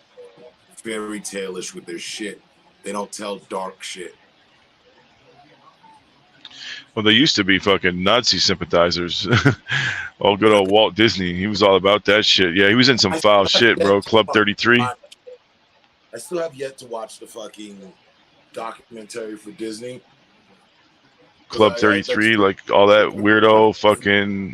fairy tale-ish with their shit. They don't tell dark shit. Well, they used to be fucking Nazi sympathizers. All good old Walt Disney. He was all about that shit. Yeah, he was in some foul shit, bro. Club 33. I still have yet to watch the fucking documentary for Disney. Club 33, like all that weirdo fucking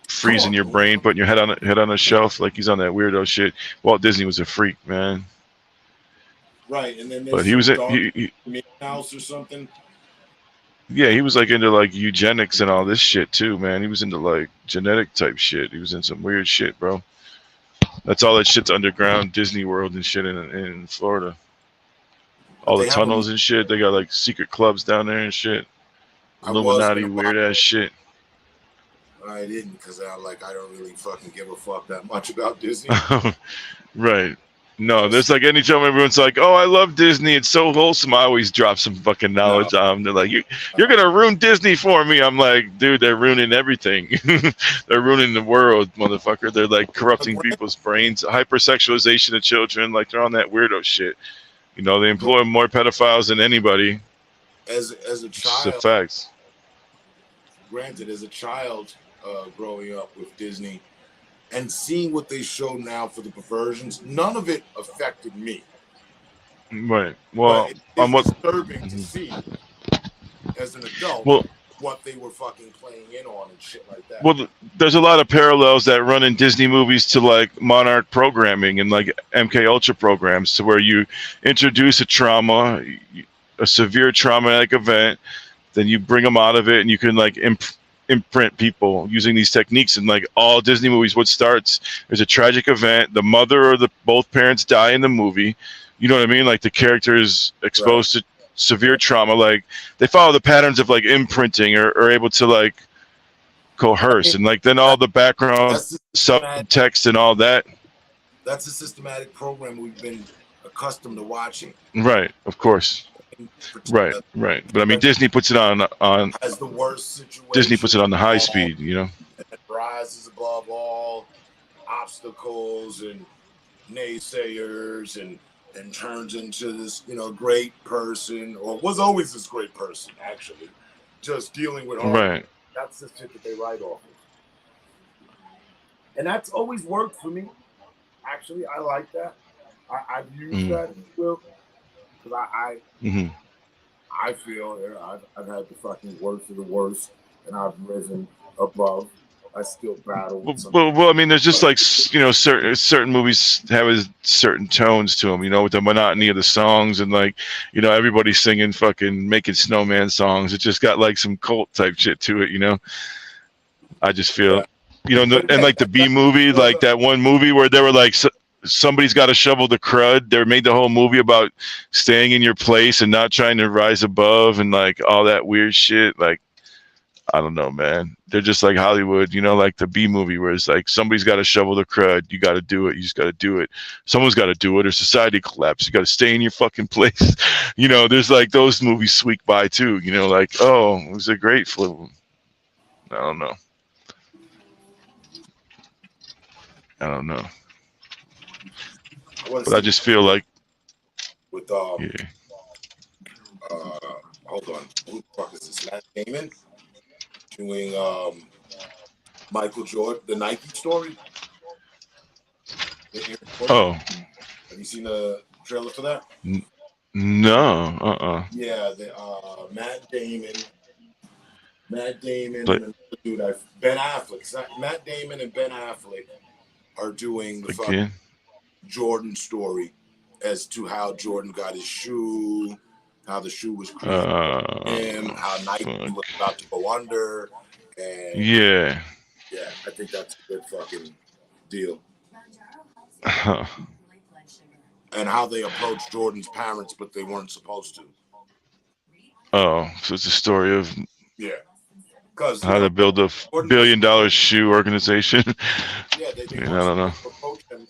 freezing your brain, putting your head on a shelf like he's on that weirdo shit. Walt Disney was a freak, man. Right, and then but he was House or something. Yeah, he was like into like eugenics and all this shit too, man. He was into like genetic type shit. He was in some weird shit, bro. That's all that shit's underground Disney World and shit in Florida. But All the they have a. tunnels and shit. They got like secret clubs down there and shit. I was Illuminati, gonna watch. weird ass shit. I didn't because I don't really fucking give a fuck that much about Disney. Right. No, Just there's like anytime everyone's like, "Oh, I love Disney. It's so wholesome." I always drop some fucking no. knowledge on them. They're like, "You're gonna ruin Disney for me." I'm like, "Dude, they're ruining everything. They're ruining the world, motherfucker. They're like The corrupting brand people's brains, hypersexualization of children. Like they're on that weirdo shit. You know, they employ more pedophiles than anybody. as a It's just a child, fact. granted, as a child, growing up with Disney and seeing what they show now for the perversions, none of it affected me. Right. But Well, it on is what? disturbing to Mhm. see as an adult Well, what they were fucking playing in on and shit like that. Well, there's a lot of parallels that run in Disney movies to like Monarch programming and like MK Ultra programs, to where you introduce a trauma, a severe traumatic event, then you bring them out of it, and you can like imprint people using these techniques. And like all Disney movies, what starts is a tragic event. The mother or the both parents die in the movie. You know what I mean? Like the character is Right. exposed to severe trauma. Like they follow the patterns of like imprinting, or able to like coerce, and like then all the background That's the systematic, subtext and all that. that's a systematic program we've been accustomed to watching. Right, of course. Right, right. But I mean, Disney puts it on Has the worst situation. Disney puts it on the high speed, you know. And rises above all obstacles and naysayers and turns into this, great person, or was always this great person, actually, just dealing with hard. Right. That's the shit that they write off of. And that's always worked for me. Actually, I like that. I've used that, if you will, because I feel I've had the fucking worst of the worst, and I've risen above. I still battle with Well, I mean, there's just like certain movies have certain tones to them, with the monotony of the songs, and like, everybody singing fucking Making Snowman songs. It just got like some cult type shit to it, I just feel, and like the B movie, like that one movie where they were like, somebody's got to shovel the crud. They made the whole movie about staying in your place and not trying to rise above, and like all that weird shit. Like, I don't know, man. They're just like Hollywood, like the B movie where it's like somebody's got to shovel the crud. You got to do it. You just got to do it. Someone's got to do it, or society collapses. You got to stay in your fucking place. There's like those movies squeak by too. Like, oh, it was a great film. I don't know. But I just feel like with yeah. Hold on, who the fuck is this? Matt Damon doing Michael Jordan, the Nike story. Oh, have you seen the trailer for that? No. Yeah, Matt Damon, But, and another dude, Ben Affleck. Matt Damon and Ben Affleck are doing the fucking Jordan story as to how Jordan got his shoe, how the shoe was created for him, how Nike was about to go under, and yeah, I think that's a good fucking deal. And how they approached Jordan's parents, but they weren't supposed to. Oh, so it's a story of because how to build a $1 billion shoe organization. Yeah, they I don't know. Approach him.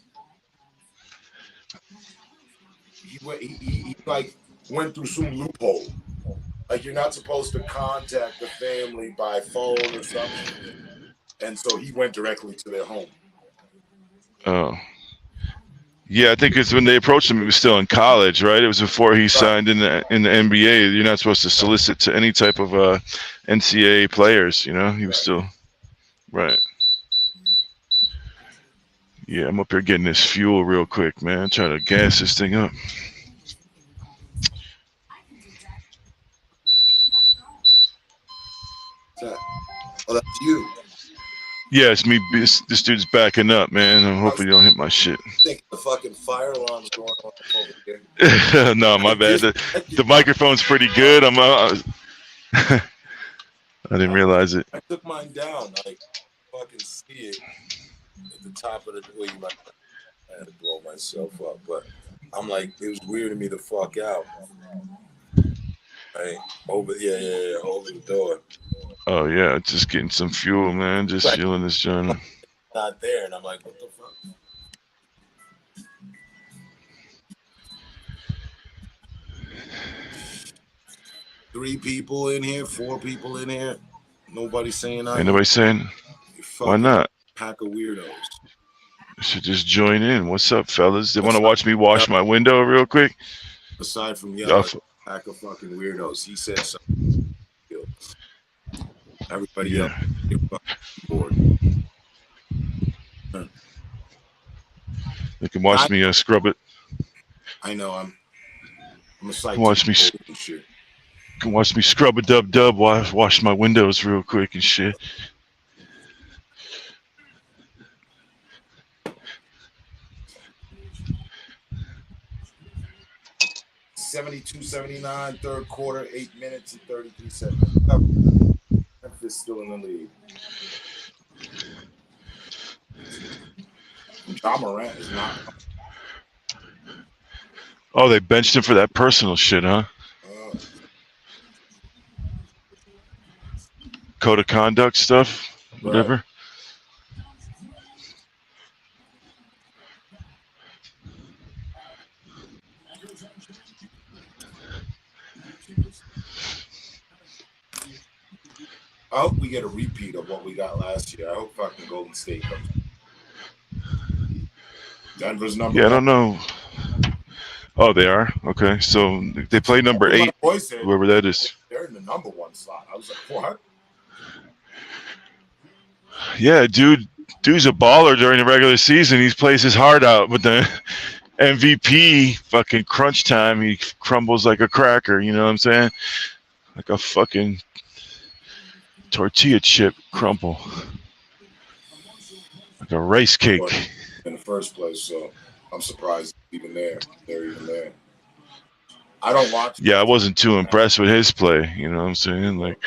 He like went through some loophole. Like, you're not supposed to contact the family by phone or something, and so he went directly to their home. Oh. Yeah, I think it's when they approached him, he was still in college, right? It was before he signed in the NBA. You're not supposed to solicit to any type of NCAA players, He was still right. Yeah, I'm up here getting this fuel real quick, man. Trying to gas this thing up. Oh, that's you. Yeah, it's me. This dude's backing up, man. I'm hoping you don't hit my shit. I think the fucking fire alarm's going on over here. No, my bad. The microphone's pretty good. I didn't realize it. I took mine down. I fucking see it at the top of the. Well, I had to blow myself up, but I'm like, it was weirding me the fuck out. Right over, over the door. Oh yeah, just getting some fuel, man. Just Right, fueling this journey. not there, and I'm like, what the fuck? Three people in here, four people in here. Nobody saying nothing. Ain't nobody saying You why fucking not? pack of weirdos. You should just join in. What's up, fellas? They want to watch me wash my window real quick? Aside from Y'all yelling, f- pack of fucking weirdos. He said something. Everybody else, yeah. you're fucking bored. They can watch me scrub it. I know I'm a sight Watch me, to and shit. can watch me scrub a dub wash my windows real quick and shit. 72-79, third quarter, 8 minutes and 33 seconds. Memphis still in the lead. Ja Morant is not. Oh, they benched him for that personal shit, huh? Code of conduct stuff, whatever. Right. I hope we get a repeat of what we got last year. I hope fucking Golden State comes. Denver's number Yeah, I one. don't know. Oh, they are? Okay. So they play number 8, whoever that is. They're in the number 1 slot. I was like, what? Yeah, dude's a baller during the regular season. He plays his heart out, but the MVP fucking crunch time, he crumbles like a cracker. You know what I'm saying? Like a fucking tortilla chip crumple, like a rice cake. In the first place, so I'm surprised even there. They're even there. I don't watch. Yeah, I wasn't too impressed with his play. You know what I'm saying? Like,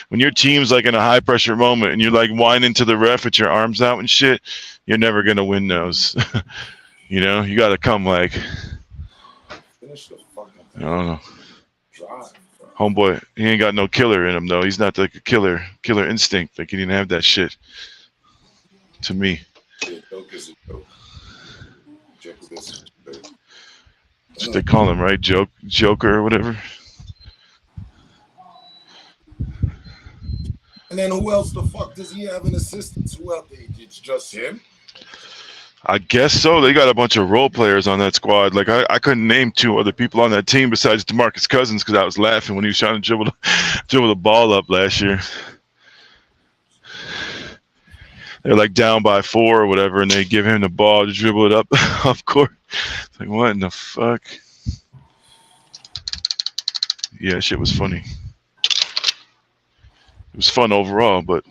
when your team's like in a high pressure moment and you're like whining to the ref with your arms out and shit, you're never gonna win those. You know, you gotta come like, Finish the fucking I don't know. drive. Homeboy, he ain't got no killer in him though. He's not like a killer instinct. Like, he didn't have that shit. To me. Yeah, joke is a joke. Joke is a joke. That's what they call him, right? Joker or whatever. And then who else the fuck does he have in assistance? Who else? It's just him? I guess so. They got a bunch of role players on that squad. Like, I couldn't name 2 other people on that team besides DeMarcus Cousins because I was laughing when he was trying to dribble the ball up last year. They're like down by 4 or whatever, and they give him the ball to dribble it up off court. It's like, what in the fuck? Yeah, shit was funny. It was fun overall, but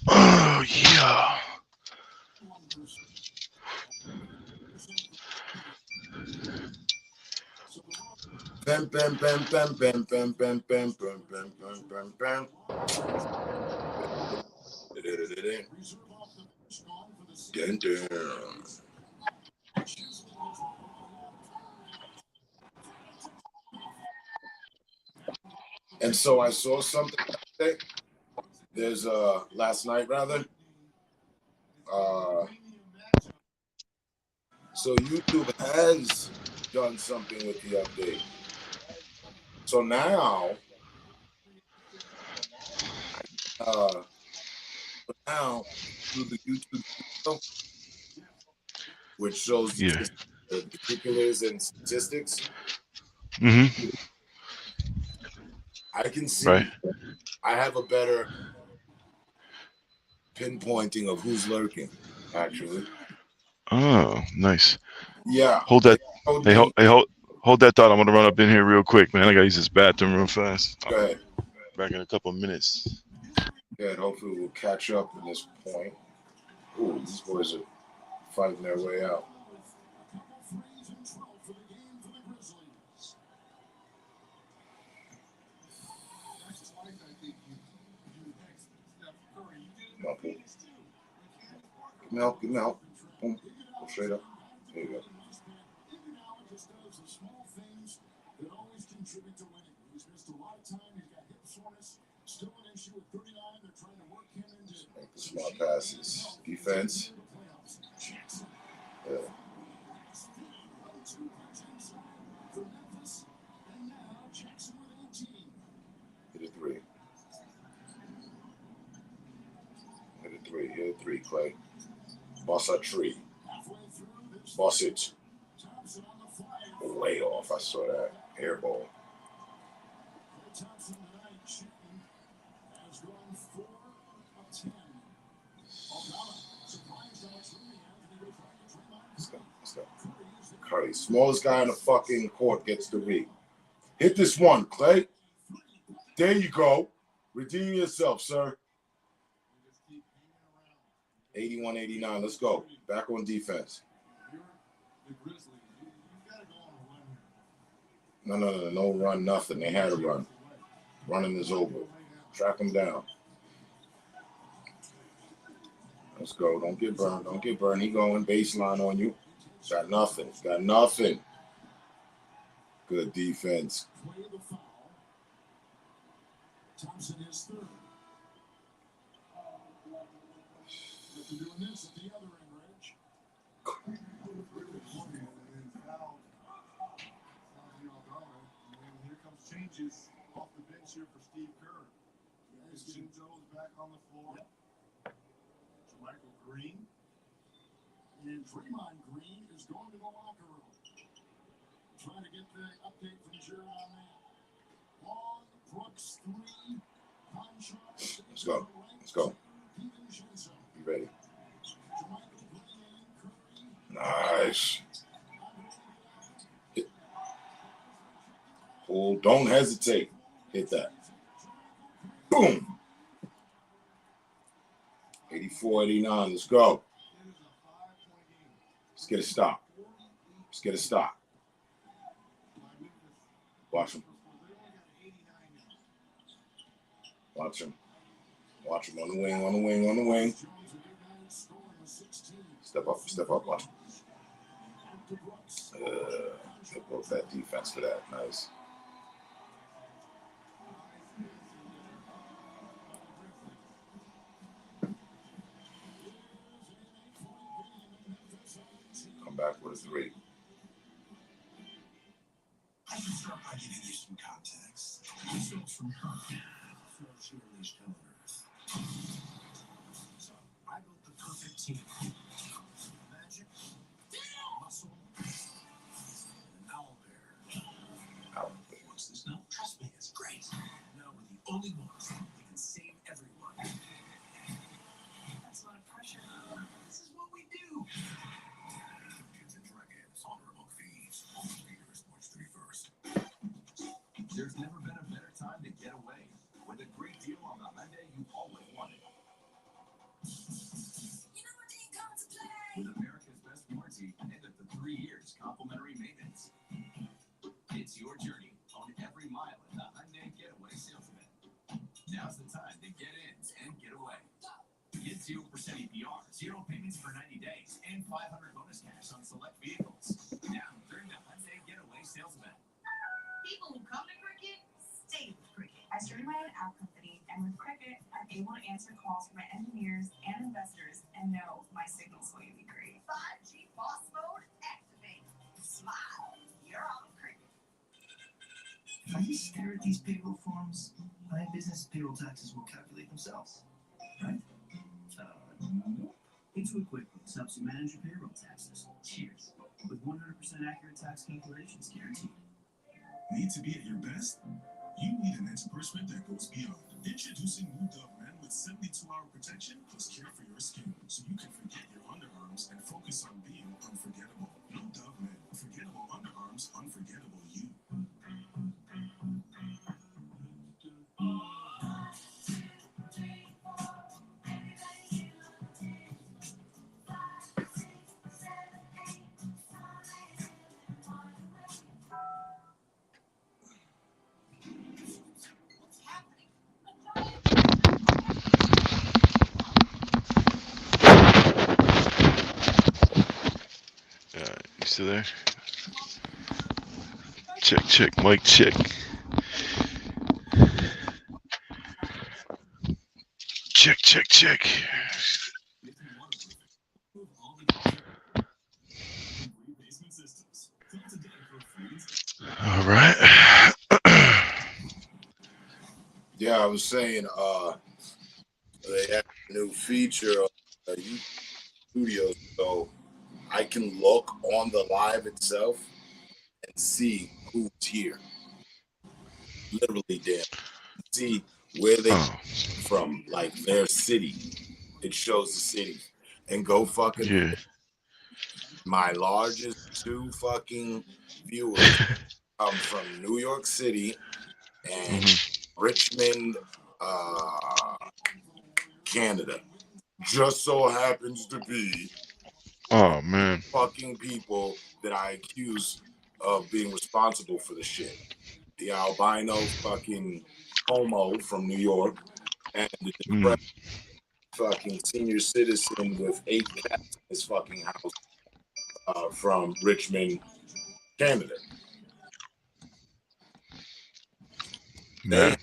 oh yeah. Bam, bam, bam, bam, bam, bam, bam, bam, bam, bam, bam, bam, bam. Dun, dun. And so I saw something today. There's last night rather. So YouTube has done something with the update. So now through the YouTube video, which shows the particulars and statistics, I can see. Right. I have a better pinpointing of who's lurking, actually. Oh, nice. Yeah. Hold that. Hey, hold that thought. I'm gonna run up in here real quick, man. I gotta use this bathroom real fast. Go ahead. Back in a couple of minutes. Good. Hopefully we'll catch up at this point. Ooh, these boys are fighting their way out. on, Paul. Give me out. Boom. Go straight up. There you go. Make the smart passes. Defense. Yeah. Hit a three. Hit a three, Clay. Boss a tree. Boss it. Way off. I saw that. Air ball. Let's go. Curry. Smallest guy on the fucking court gets the read. Hit this one, Clay. There you go. Redeem yourself, sir. 81-89. Let's go. Back on defense. No run, nothing. They had a run. Running is over. Track them down. Let's go. Don't get burned. He going baseline on you. Got nothing. Good defense. Thompson is third. They're doing this at the other end, Reg. And here comes changes off the bench here for Steve Kerr. Shinzo's back on the floor. Michael Green. And Draymond Green is going to the locker room. Trying to get the update from Jared on that. Long, Brooks, 3. Let's go. You ready? Nice. Pull. Don't hesitate. Hit that. Boom. 84-89. Let's go. Let's get a stop. Watch him. Watch him on the wing. Step up. Watch him. They broke that defense for that. Nice. Come back with a 3. I can start by giving you some context. Results from her. She released Eleanor. So I built the perfect team. Magic, muscle, and owl bear. What's this now? Trust me, it's great. Now we're the only ones that can save everyone. That's not pressure. This is what we do. Dungeons and Dragons, Honor Among Thieves. Readers March 31st. There's never been a better time to get away. With a great deal on the Hyundai you always wanted. With America's best warranty and up to 3 years complimentary maintenance. It's your journey on every mile in the Hyundai Getaway sales event. Now's the time to get in and get away. Get 0% APR, 0 payments for 90 days, and $500 bonus cash on select vehicles. Now, during the Hyundai Getaway sales event. People who come to Cricket stay with Cricket. I started my own app company, and with Cricket, I'm able to answer calls from my engineers and investors and know my signal's going to be great. 5G boss mode activate. Smile. You're on Cricket. If I just stare at these payroll forms, my business payroll taxes will calculate themselves, right? No. Intuit QuickBooks helps you manage your payroll taxes. Cheers. With 100% accurate tax calculations guaranteed. Need to be at your best? You need an antiperspirant that goes beyond. Introducing new Dove Men with 72-hour protection plus care for your skin, so you can forget your underarms and focus on being unforgettable. New Dove Men, forgettable underarms, unforgettable you. still there? Check, mic check. Check. All right. Yeah, I was saying, they have a new feature on YouTube Studios, so I can look on the live itself and see who's here. Literally, damn. See where they from, like their city. It shows the city. And go fucking Yeah. my largest 2 fucking viewers come from New York City and Richmond, Canada. Just so happens to be Oh man. fucking people that I accuse of being responsible for the shit. The albino fucking homo from New York and the depressed fucking senior citizen with 8 cats in his fucking house from Richmond, Canada. Yeah. They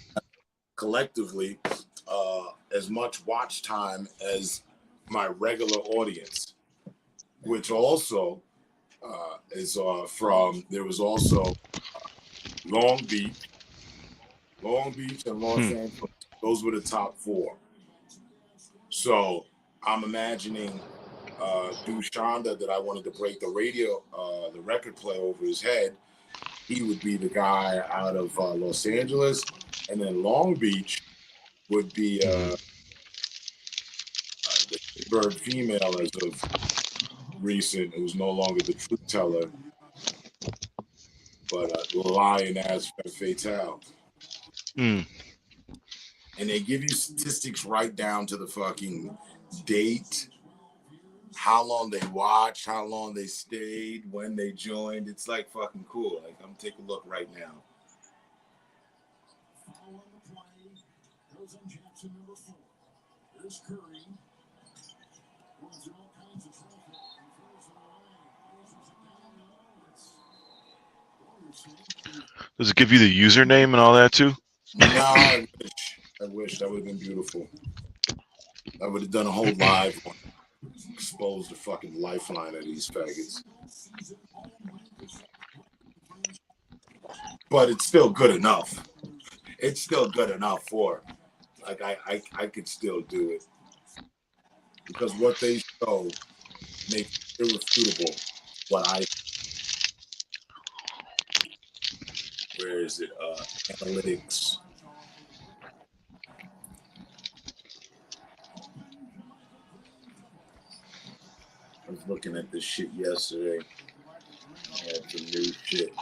collectively as much watch time as my regular audience, which also is from, there was also Long Beach and Los Angeles. Those were the top 4. So I'm imagining Dushanda that I wanted to break the record play over his head. He would be the guy out of Los Angeles, and then Long Beach would be the bird female as of recent. It was no longer the truth teller, but lion as fatale. And they give you statistics right down to the fucking date, how long they watched, how long they stayed, when they joined. It's like fucking cool. Like, I'm taking a look right now. Foul on the play. Goes on Jackson, number 4. Here's Curry. Runs in all kinds of traffic. And throws it away. Raises it down low. It's Does it give you the username and all that too? No, I wish that would have been beautiful. I would have done a whole live one. Expose the fucking lifeline of these faggots. But it's still good enough. It's still good enough for, like, I could still do it. Because what they show makes irrefutable what I, where is it? Analytics. I was looking at this shit yesterday. I had the new shit.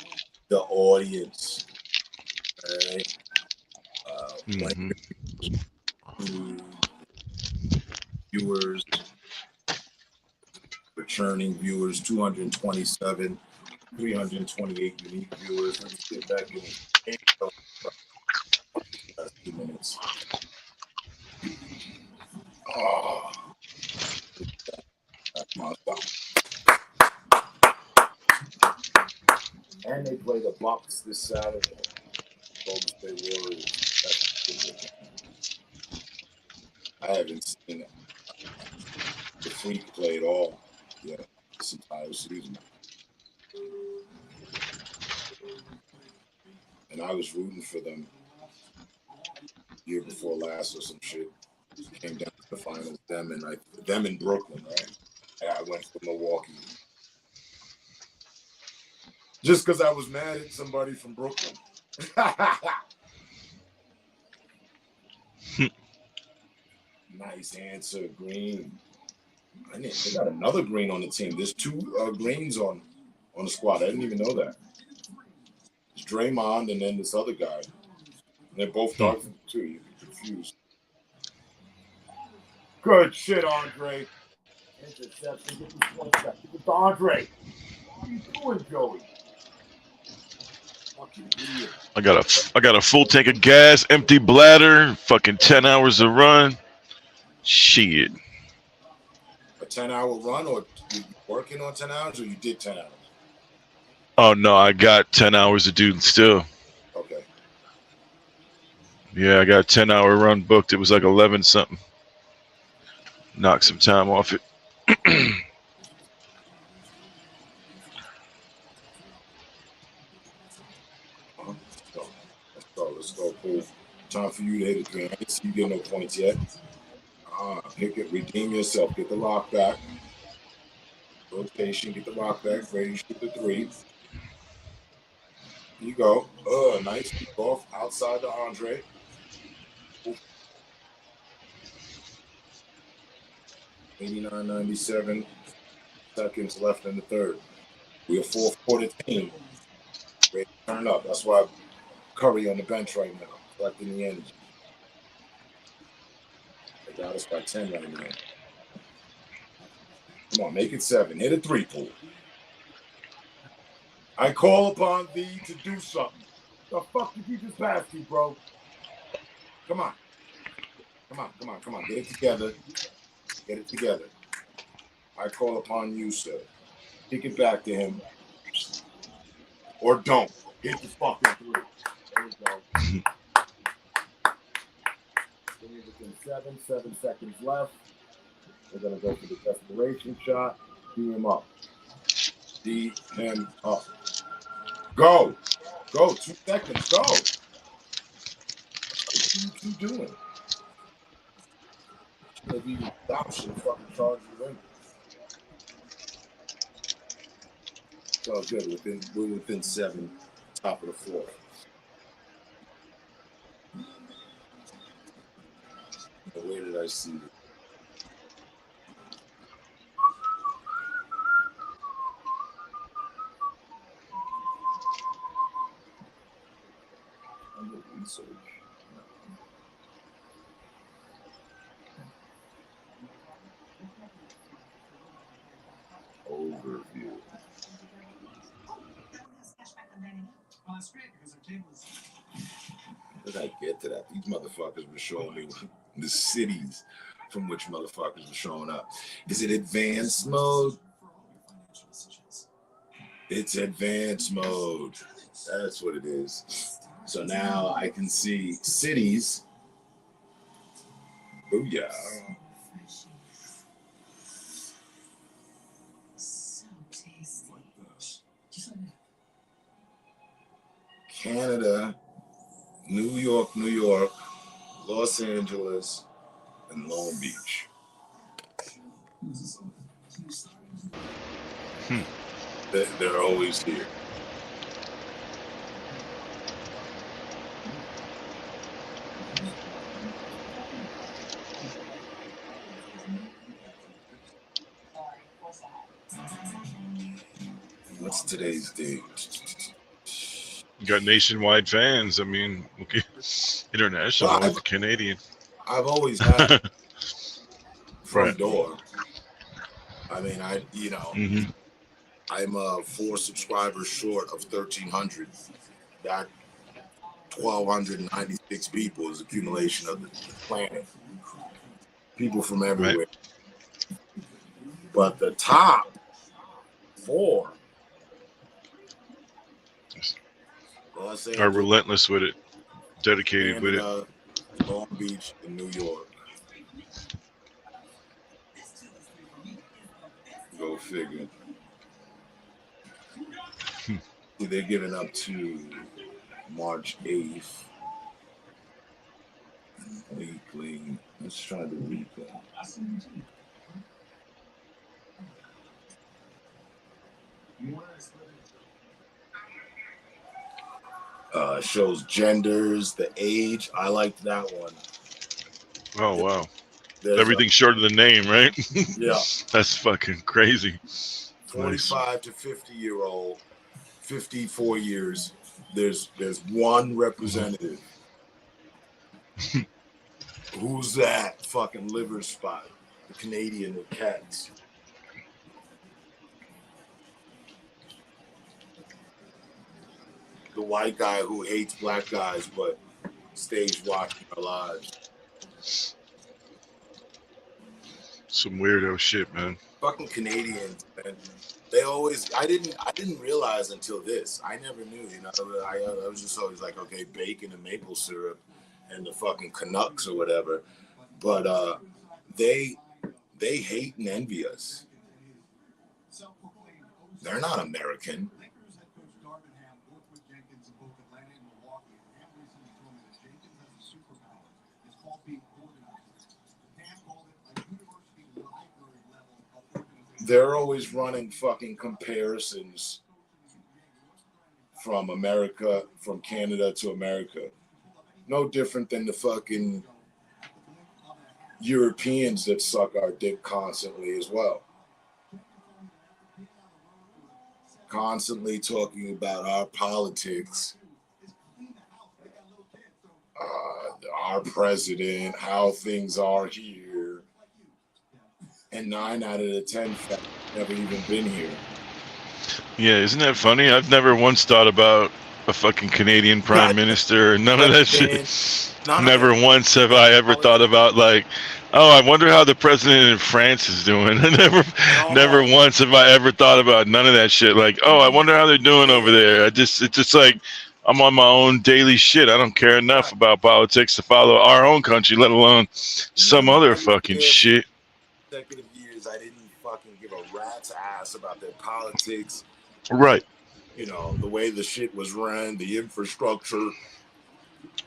The audience. Right? Viewers, returning viewers, 227, 328 unique viewers. Let's get back in. Last 2 minutes. Oh. That's my stuff. And they play the Bucks this Saturday. Golden State Warriors. I haven't seen the Freak play at all yet this entire season. And I was rooting for them year before last or some shit. Came down to the finals, them in Brooklyn, right? Yeah, I went for Milwaukee. Just because I was mad at somebody from Brooklyn. Nice answer, Green. They got another Green on the team. There's 2 Greens on the squad. I didn't even know that. It's Draymond and then this other guy. And they're both dark too. You get confused. Good shit, Andre. Interception. Get this one back. Get to Andre. What are you doing, Joey? Fucking idiot. I got a full tank of gas, empty bladder, fucking 10 hours of run. Shit. A 10-hour run, or you working on 10 hours, or you did 10 hours? Oh no, I got 10 hours to do still. Okay. Yeah, I got a 10-hour run booked. It was like 11 something. Knock some time off it. Let's go. Let's go. Let's go, cool. Time for you to hit it, man. I didn't see you get no points yet. Pick it, redeem yourself. Get the lock back. Rotation, get the lock back. Ready to shoot the three. Here you go. Nice kick off outside to Andre. 89.97 seconds left in the third. We're a fourth quarter team. Ready to turn up. That's why Curry on the bench right now, collecting the energy. They got us by 10 right now. Come on, make it 7. Hit a three, pool. I call upon thee to do something. The fuck did you just pass to, bro? Come on. Come on, come on, come on. Get it together. Get it together. I call upon you, sir. Kick it back to him. Or don't. Hit the fucking three. There we go. We're within 7 seconds left. We're going to go for the desperation shot. D him up. D him up. Go. Go. 2 seconds. Go. What are you two doing? Maybe you stop. Should fucking charge you in. It's all good. We're within 7. Top of the floor. Where did I see it? Under research. Overview. How did I get to that? These motherfuckers were showing me the cities from which motherfuckers were showing up. Is it advanced mode? It's advanced mode. That's what it is. So now I can see cities. Booyah. Canada, New York, Los Angeles, and Long Beach. They're always here. What's today's date? You got nationwide fans. I mean, okay, international, Well, like Canadian. I've always had front Right. door. I mean, I'm 4 subscribers short of 1,300. That 1,296 people is accumulation of the planet. People from everywhere. Right. But the top 4 Los Are Angeles, relentless with it, dedicated with it. Canada, Long Beach, and New York. Go figure. They're giving up to March 8th. Weekly. Let's try the weekly. Shows genders, the age. I liked that one. Oh wow! There's Everything short of the name, right? Yeah. That's fucking crazy. 45 to 50-year-old, 54 years. There's one representative. Who's that fucking liver spot? The Canadian with cats. The white guy who hates black guys but stays watching our lives. Some weirdo shit, man. Fucking Canadians, man. They always. I didn't realize until this. I never knew. You know, I was just always like, okay, bacon and maple syrup, and the fucking Canucks or whatever. But they hate and envy us. They're not American. They're always running fucking comparisons from America, from Canada to America. No different than the fucking Europeans that suck our dick constantly as well. Constantly talking about our politics, our president, how things are here. And 9 out of the 10 have never even been here. Yeah, isn't that funny? I've never once thought about a fucking Canadian prime minister or none of that shit. Never once have I ever thought about like, oh, I wonder how the president in France is doing. Never once have I ever thought about none of that shit. Like, oh, I wonder how they're doing over there. It's just like I'm on my own daily shit. I don't care enough about politics to follow our own country, let alone some other fucking shit. Consecutive years, I didn't fucking give a rat's ass about their politics. Right. You know, the way the shit was run, the infrastructure.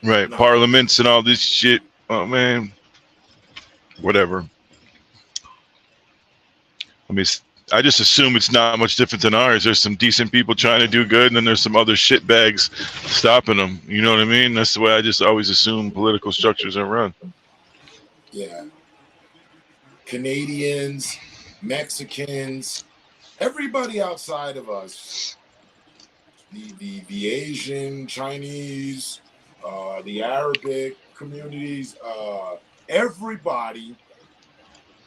Right. No. Parliaments and all this shit. Oh, man. Whatever. I mean, I just assume it's not much different than ours. There's some decent people trying to do good, and then there's some other shitbags stopping them. You know what I mean? That's the way I just always assume political structures are run. Yeah. Canadians, Mexicans, everybody outside of us, the Asian, Chinese, the Arabic communities, everybody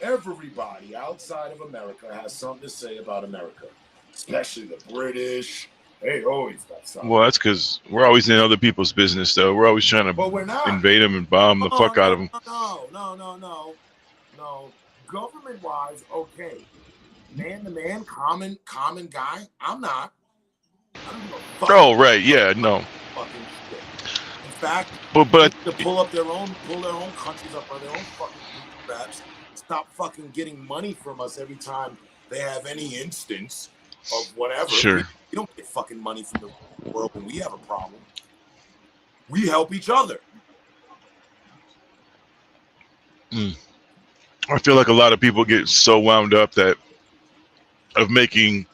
outside of America has something to say about America, especially the British. They always got something. Well, that's because we're always in other people's business, though. We're always trying to invade them and bomb the fuck out of them. No. Government-wise, okay. Man-to-man, common guy, I'm not. I don't give a fuck. Oh, right, yeah, no. Fucking shit. In fact, but to pull their own countries up by their own fucking bootstraps, stop fucking getting money from us every time they have any instance of whatever. Sure. We don't get fucking money from the world when we have a problem. We help each other. I feel like a lot of people get so wound up of making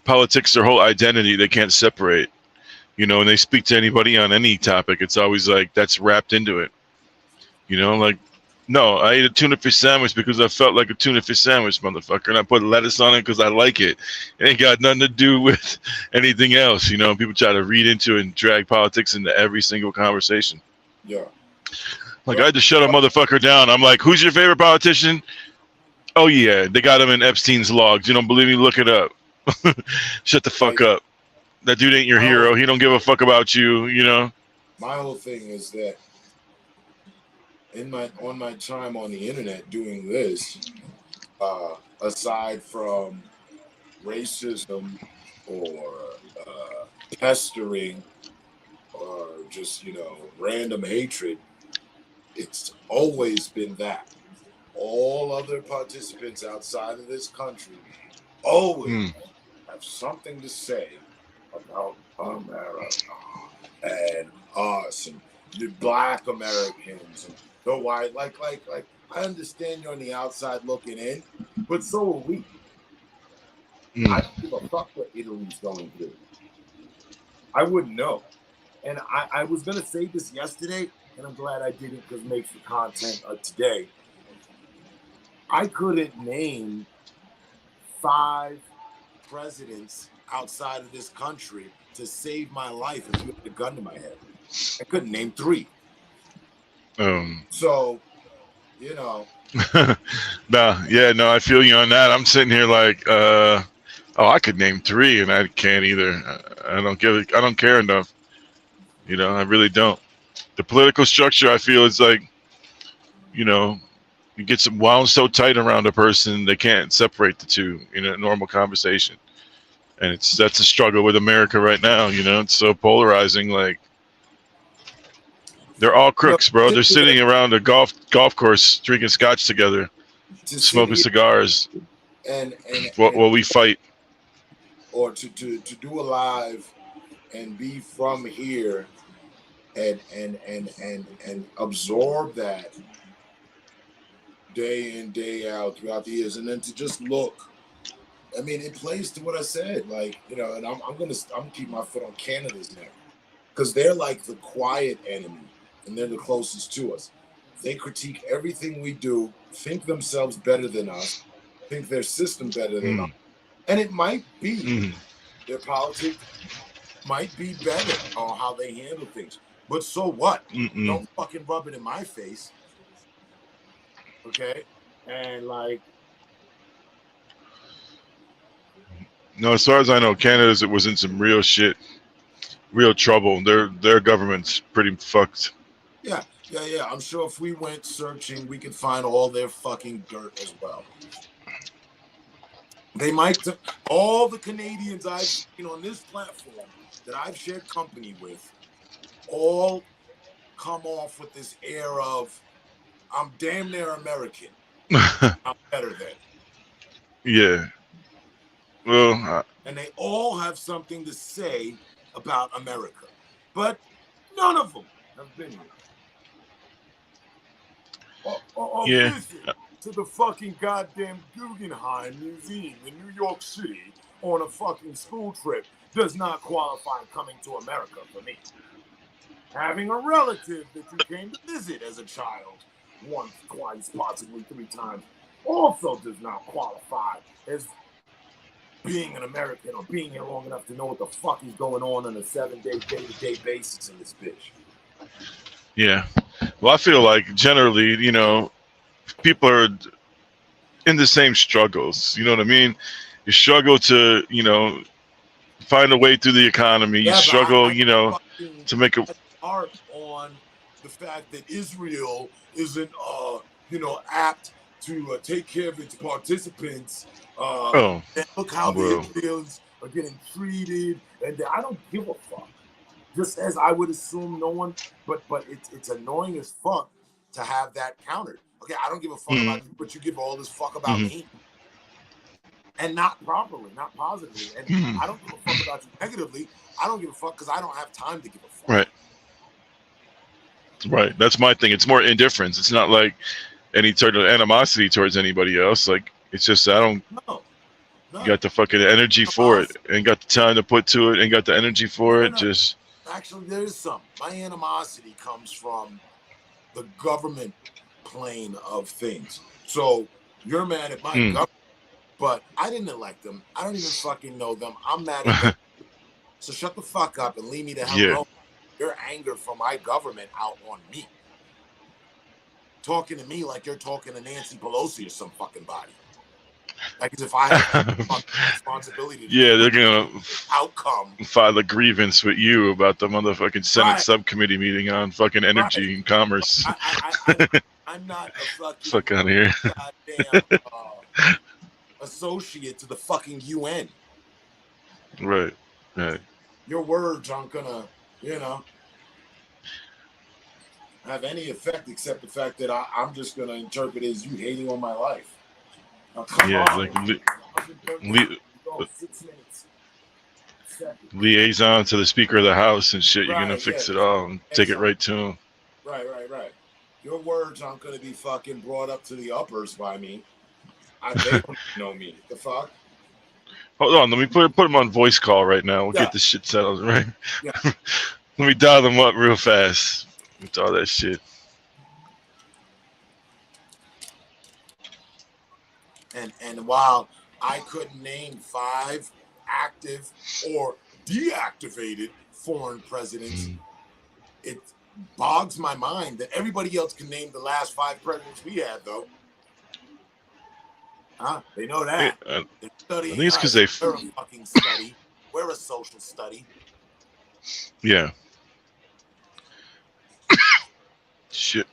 politics their whole identity, they can't separate. You know, and they speak to anybody on any topic, it's always like that's wrapped into it. You know, like, no, I ate a tuna fish sandwich because I felt like a tuna fish sandwich, motherfucker, and I put lettuce on it because I like it. It ain't got nothing to do with anything else. You know, people try to read into and drag politics into every single conversation. Yeah. Like, I had to shut a motherfucker down. I'm like, who's your favorite politician? Oh, yeah, they got him in Epstein's logs. You don't believe me? Look it up. Shut the fuck up. That dude ain't your hero. He don't give a fuck about you, you know? My whole thing is that on my time on the internet doing this, aside from racism or pestering or just, you know, random hatred, it's always been that. All other participants outside of this country always have something to say about America and us and the Black Americans and the white. Like I understand you're on the outside looking in, but so are we. I don't give a fuck what Italy's going through. I wouldn't know. And I was gonna say this yesterday, and I'm glad I didn't because it makes the content of today. I couldn't name 5 presidents outside of this country to save my life if you had a gun to my head. I couldn't name 3. So, you know. No, I feel you on that. I'm sitting here like, I could name 3 and I can't either. I don't care enough. You know, I really don't. The political structure, I feel, is like, you know, it gets wound so tight around a person they can't separate the two in a normal conversation. And that's a struggle with America right now. It's so polarizing. Like they're all You know, crooks, bro. to They're sit sitting here, around a golf course drinking scotch together, to sit smoking here cigars and while we fight. or to do a live and be from here and absorb that day in day out throughout the years, and then to just look. I mean, it plays to what I said, like, and I'm gonna keep my foot on Canada's neck because they're like the quiet enemy, and they're the closest to us. They critique everything we do, think themselves better than us, think their system better than us, Mm, and it might be mm, their politics might be better on how they handle things. But so what? mm-mm. Don't fucking rub it in my face. Okay? And like, No, as far as I know, Canada's it was in some real shit, real trouble. Their government's pretty fucked. yeah. I'm sure if we went searching, we could find all their fucking dirt as well. They might, all the Canadians I've seen on this platform that I've shared company with, all come off with this air of, I'm damn near American. I'm better than. Yeah. Well, And they all have something to say about America. But none of them have been here. Or yeah. visit to the fucking goddamn Guggenheim Museum in New York City on a fucking school trip does not qualify coming to America for me. Having a relative that you came to visit as a child once, twice, possibly 3 times also does not qualify as being an American or being here long enough to know what the fuck is going on a 7-day, day-to-day basis in this bitch. Yeah. Well, I feel like generally, people are in the same struggles. You know what I mean? You struggle to, find a way through the economy. You struggle, to make a art on the fact that Israel isn't, apt to take care of its participants. And look how the Israelis are getting treated, and I don't give a fuck. Just as I would assume no one, but it's annoying as fuck to have that countered. Okay, I don't give a fuck about you, but you give all this fuck about me. And not properly, not positively. And I don't give a fuck about you negatively. I don't give a fuck because I don't have time to give a fuck. Right. That's my thing. It's more indifference. It's not like any sort of animosity towards anybody else. Like, it's just I don't got the fucking energy for it, ain't got the time to put to it, ain't got the energy for it. Just actually, there is some. My animosity comes from the government plane of things. So you're mad at my government, but I didn't elect them. I don't even fucking know them. I'm mad at them. So shut the fuck up and leave me the hell alone. Your anger from my government out on me. Talking to me like you're talking to Nancy Pelosi or some fucking body. Like as if I have responsibility to they're gonna outcome. file a grievance with you about the motherfucking Senate subcommittee meeting on fucking energy and commerce. I'm not a fucking fuck out of here. Goddamn associate to the fucking UN. Right. Your words aren't gonna, have any effect except the fact that I'm just gonna interpret it as you hating on my life. Now, come on. Like liaison to the Speaker of the House and shit. You're gonna fix it all and take it right to him. Right. Your words aren't gonna be fucking brought up to the uppers by me. They don't know me. The fuck. Hold on, let me put them on voice call right now. We'll get this shit settled, right? Yeah. Let me dial them up real fast with all that shit. And while I couldn't name 5 active or deactivated foreign presidents, it bogs my mind that everybody else can name the last 5 presidents we had, though. They know that. I think it's because we're a fucking study. We're a social study. Yeah. Shit.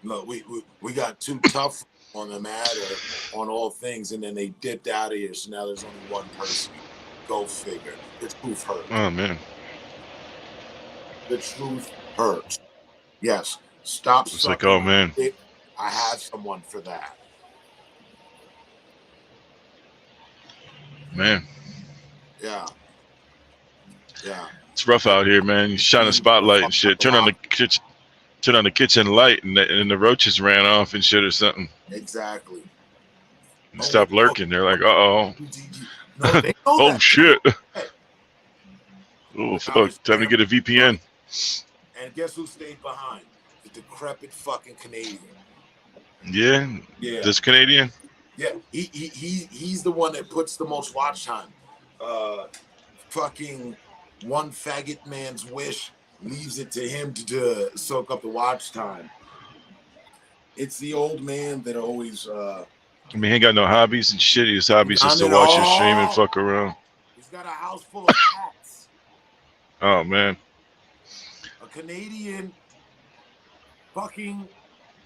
Look, we got too tough on the matter on all things, and then they dipped out of here. So now there's only one person. Go figure. The truth hurts. Oh man, The truth hurts. Yes. Stop it's like, sucking oh my man, dick. I have someone for that. man, Yeah. Yeah. it's rough out here, man. You shine a spotlight and shit. Turn on the kitchen light, and the roaches ran off and shit or something. Exactly. And stop lurking. They're like, uh-oh. No, they know Oh that. shit. Hey. Oh fuck. Time to get a VPN. And guess who stayed behind? The decrepit fucking Canadian. Yeah. Yeah. This Canadian. Yeah. He's the one that puts the most watch time. Fucking one faggot man's wish leaves it to him to soak up the watch time. It's the old man that always I mean, he ain't got no hobbies and shit. His hobbies just to None at watch your stream and all. fuck around. He's got a house full of cats. Oh man. A Canadian fucking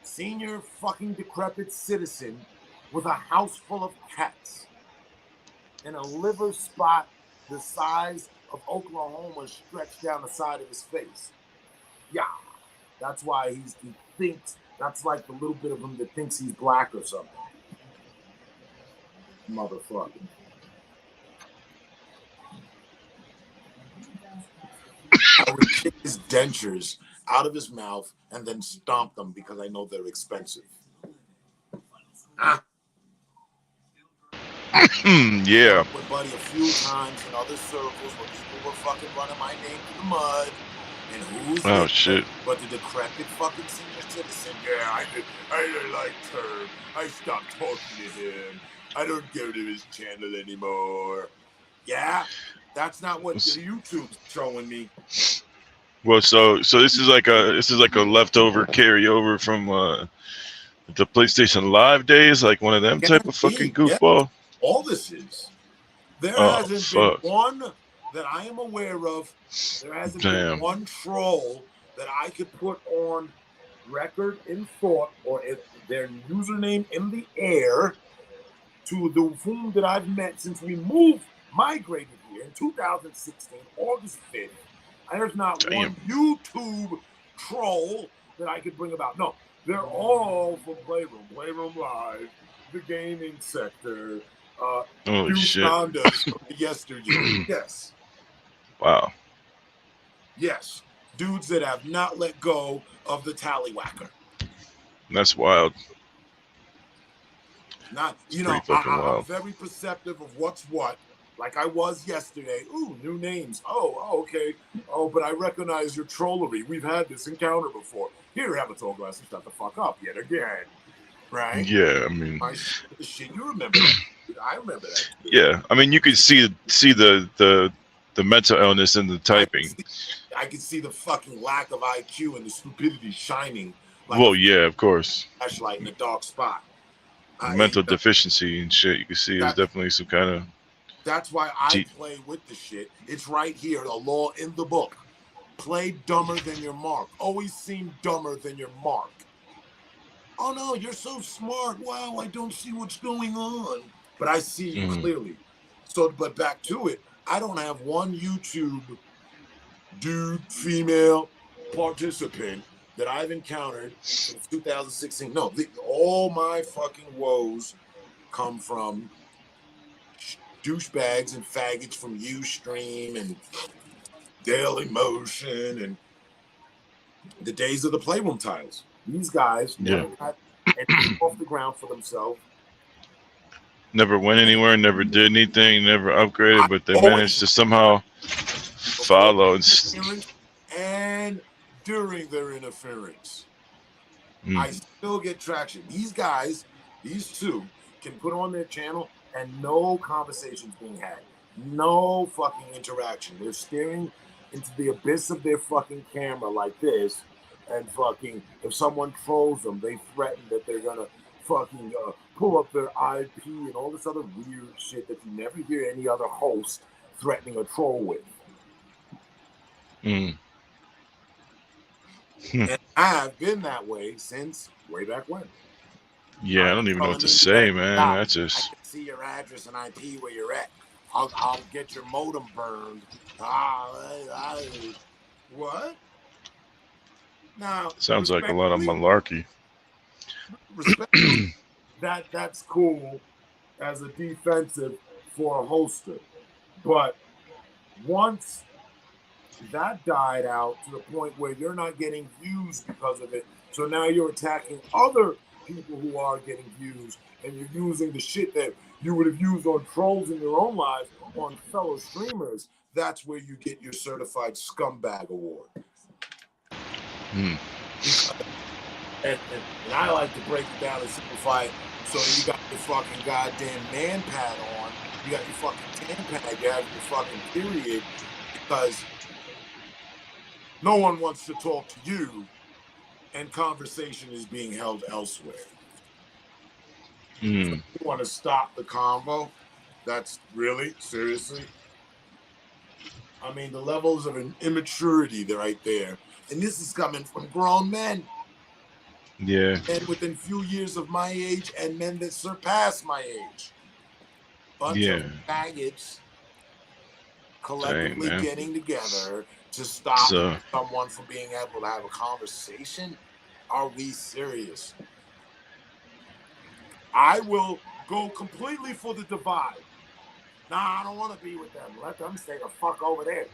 senior fucking decrepit citizen with a house full of cats and a liver spot the size of Oklahoma stretched down the side of his face. Yeah. That's why he thinks, that's like the little bit of him that thinks he's black or something. Motherfucker. I would kick his dentures out of his mouth and then stomp them because I know they're expensive. Yeah. With Buddy a few times in other circles where people were fucking running my name through the mud. And who's Oh it? shit. But the decrepit fucking senior citizen. Yeah, I didn't like Herb. I stopped talking to him. I don't go to his channel anymore. Yeah, that's not what YouTube's showing me. Well, so this is like a leftover carryover from the PlayStation Live days, like one of them type of fucking goofball. Yeah. All this is. There Oh, hasn't fuck. been one that I am aware of. There hasn't been one troll that I could put on record in thought or if their username in the air to the whom that I've met since we migrated here in 2016, August 5th. There's not one YouTube troll that I could bring about. No, they're all from Playroom Live, the gaming sector, shit. Hondas from yesteryear. Yes. Wow. Yes. Dudes that have not let go of the tallywhacker. That's wild. Not, I'm very perceptive of what's what, like I was yesterday. Ooh, new names. Oh, okay. Oh, but I recognize your trollery. We've had this encounter before. Here, have a tall glass and shut the fuck up yet again. Right? Yeah, I mean, the shit you remember that. I remember that. Yeah, I mean, you could see the mental illness in the typing. I could see the fucking lack of IQ and the stupidity shining. Like yeah, of course. Flashlight in a dark spot. Mental deficiency and shit. You can see there's definitely some kind of. That's why I play with the shit. It's right here, the law in the book. Play dumber than your mark. Always seem dumber than your mark. Oh no, you're so smart. Wow, I don't see what's going on. But I see you clearly. So, but back to it, I don't have one YouTube dude, female participant that I've encountered since 2016. No, all my fucking woes come from douchebags and faggots from Ustream and Daily Motion and the days of the Playroom tiles. These guys never got anything off the ground for themselves. Never went anywhere, never did anything, never upgraded, but they managed to somehow follow. And during their interference, I still get traction. These guys, these two, can put on their channel and no conversations being had. No fucking interaction. They're staring into the abyss of their fucking camera like this, and fucking, if someone trolls them, they threaten that they're gonna fucking pull up their IP and all this other weird shit that you never hear any other host threatening a troll with. And I've been that way since way back when. Yeah, I don't even know what to Telling me say, that, man. "Stop. That's I just can see your address and IP where you're at. I'll get your modem burned." What? Now, sounds like a lot of malarkey. respectfully, that's cool as a defensive for a holster. But once that died out to the point where you're not getting views because of it, so now you're attacking other people who are getting views, and you're using the shit that you would have used on trolls in your own lives on fellow streamers. That's where you get your certified scumbag award. Hmm. And I like to break it down and simplify it. So you got your fucking goddamn man pad on, you got your fucking tan pad, you have your fucking period, because no one wants to talk to you, and conversation is being held elsewhere. Hmm. So you want to stop the convo? That's really, seriously? I mean, the levels of immaturity, they're right there. And this is coming from grown men. Yeah. Men within few years of my age and men that surpass my age. Bunch of faggots collectively Dang, man. getting together to stop So someone from being able to have a conversation. Are we serious? I will go completely for the divide. Nah, I don't want to be with them. Let them stay the fuck over there.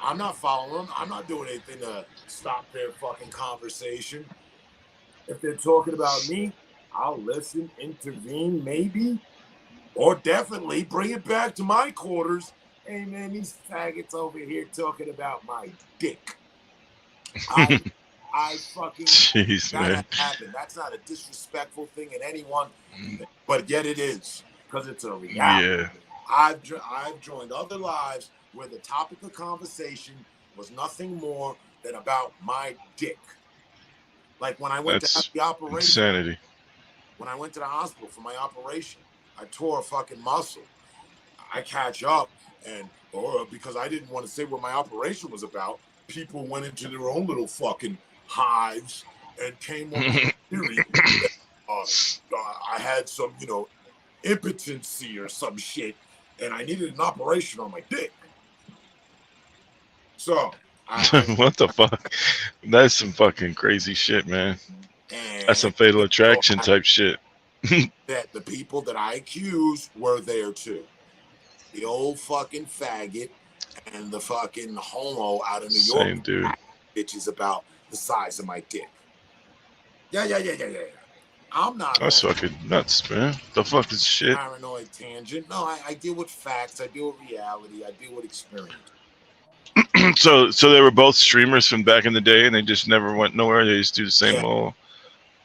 I'm not following them. I'm not doing anything to stop their fucking conversation. If they're talking about me, I'll listen, intervene, maybe, or definitely bring it back to my quarters. Hey, man, these faggots over here talking about my dick. I fucking, jeez, man. that happened. That's not a disrespectful thing in anyone, but yet it is, because it's a reality. Yeah. I've joined other lives where the topic of conversation was nothing more than about my dick. Like when I went to have That's the operation, insanity. when I went to the hospital for my operation, I tore a fucking muscle. I catch up, and because I didn't want to say what my operation was about, people went into their own little fucking hives and came up with a theory that I had some, impotency or some shit, and I needed an operation on my dick. So, What the fuck? That's some fucking crazy shit, man. That's some Fatal Attraction type shit. That the people that I accused were there too. The old fucking faggot and the fucking homo out of New York. Same dude. Bitches about the size of my dick. Yeah. I'm not. That's fucking nuts, man. The fuck is shit? Paranoid tangent. No, I deal with facts. I deal with reality. I deal with experience. So they were both streamers from back in the day, and they just never went nowhere. They just do the same old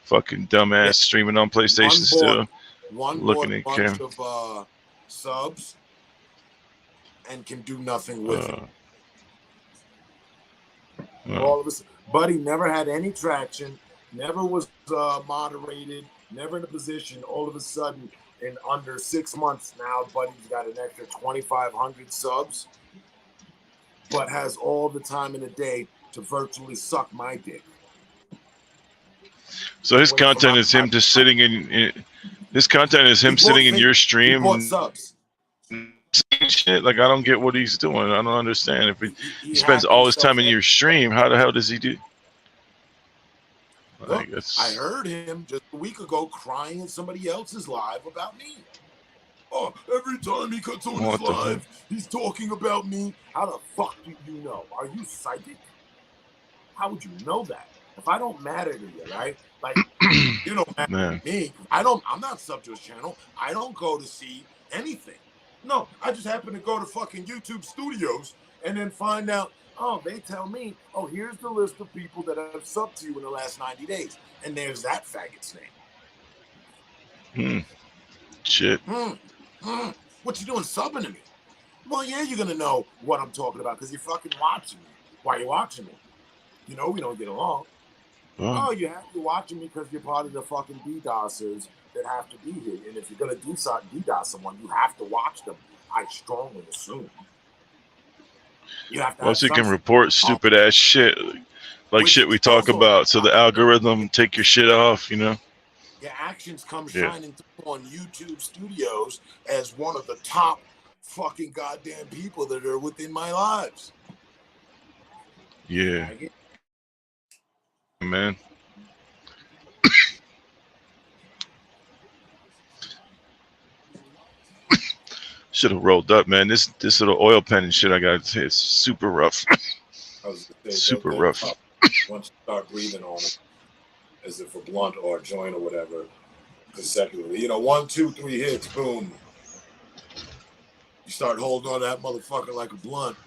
fucking dumbass streaming on PlayStation still. One looking bought at a bunch Cam. of subs and can do nothing with it. All of us, Buddy never had any traction, never was moderated, never in a position. All of a sudden, in under 6 months now, Buddy's got an extra 2,500 subs, but has all the time in the day to virtually suck my dick. So his content is him just sitting in his content is him sitting in your stream and subs. Shit, like I don't get what he's doing. I don't understand. If he spends all his time in your stream, how the hell does he do? Look, I heard him just a week ago crying in somebody else's live about me. Oh, every time he cuts on his live, he's talking about me. How the fuck do you know? Are you psychic? How would you know that? If I don't matter to you, right? Like, you don't matter to me. I'm not sub to his channel. I don't go to see anything. No, I just happen to go to fucking YouTube studios and then find out, they tell me, here's the list of people that have subbed to you in the last 90 days. And there's that faggot's name. Shit. What you doing subbing to me? Well, yeah, you're going to know what I'm talking about because you're fucking watching me. Why are you watching me? You know we don't get along. You're watching me because you're part of the fucking DDoSers that have to be here. And if you're going to DDoS someone, you have to watch them. I strongly assume. You have to have Plus, you some can sort report stupid ass shit, like Which shit we talk also- about. So the algorithm take your shit off, you know? your actions come Yeah. shining through on YouTube Studios as one of the top fucking goddamn people that are within my lives. Yeah, man. Should have rolled up, man. This little oil pen and shit I got, it's super rough. I was gonna say, Super they'll rough. pop once you start breathing on them, as if a blunt or a joint or whatever, consecutively. You know, 1, 2, 3 hits, boom. You start holding on to that motherfucker like a blunt.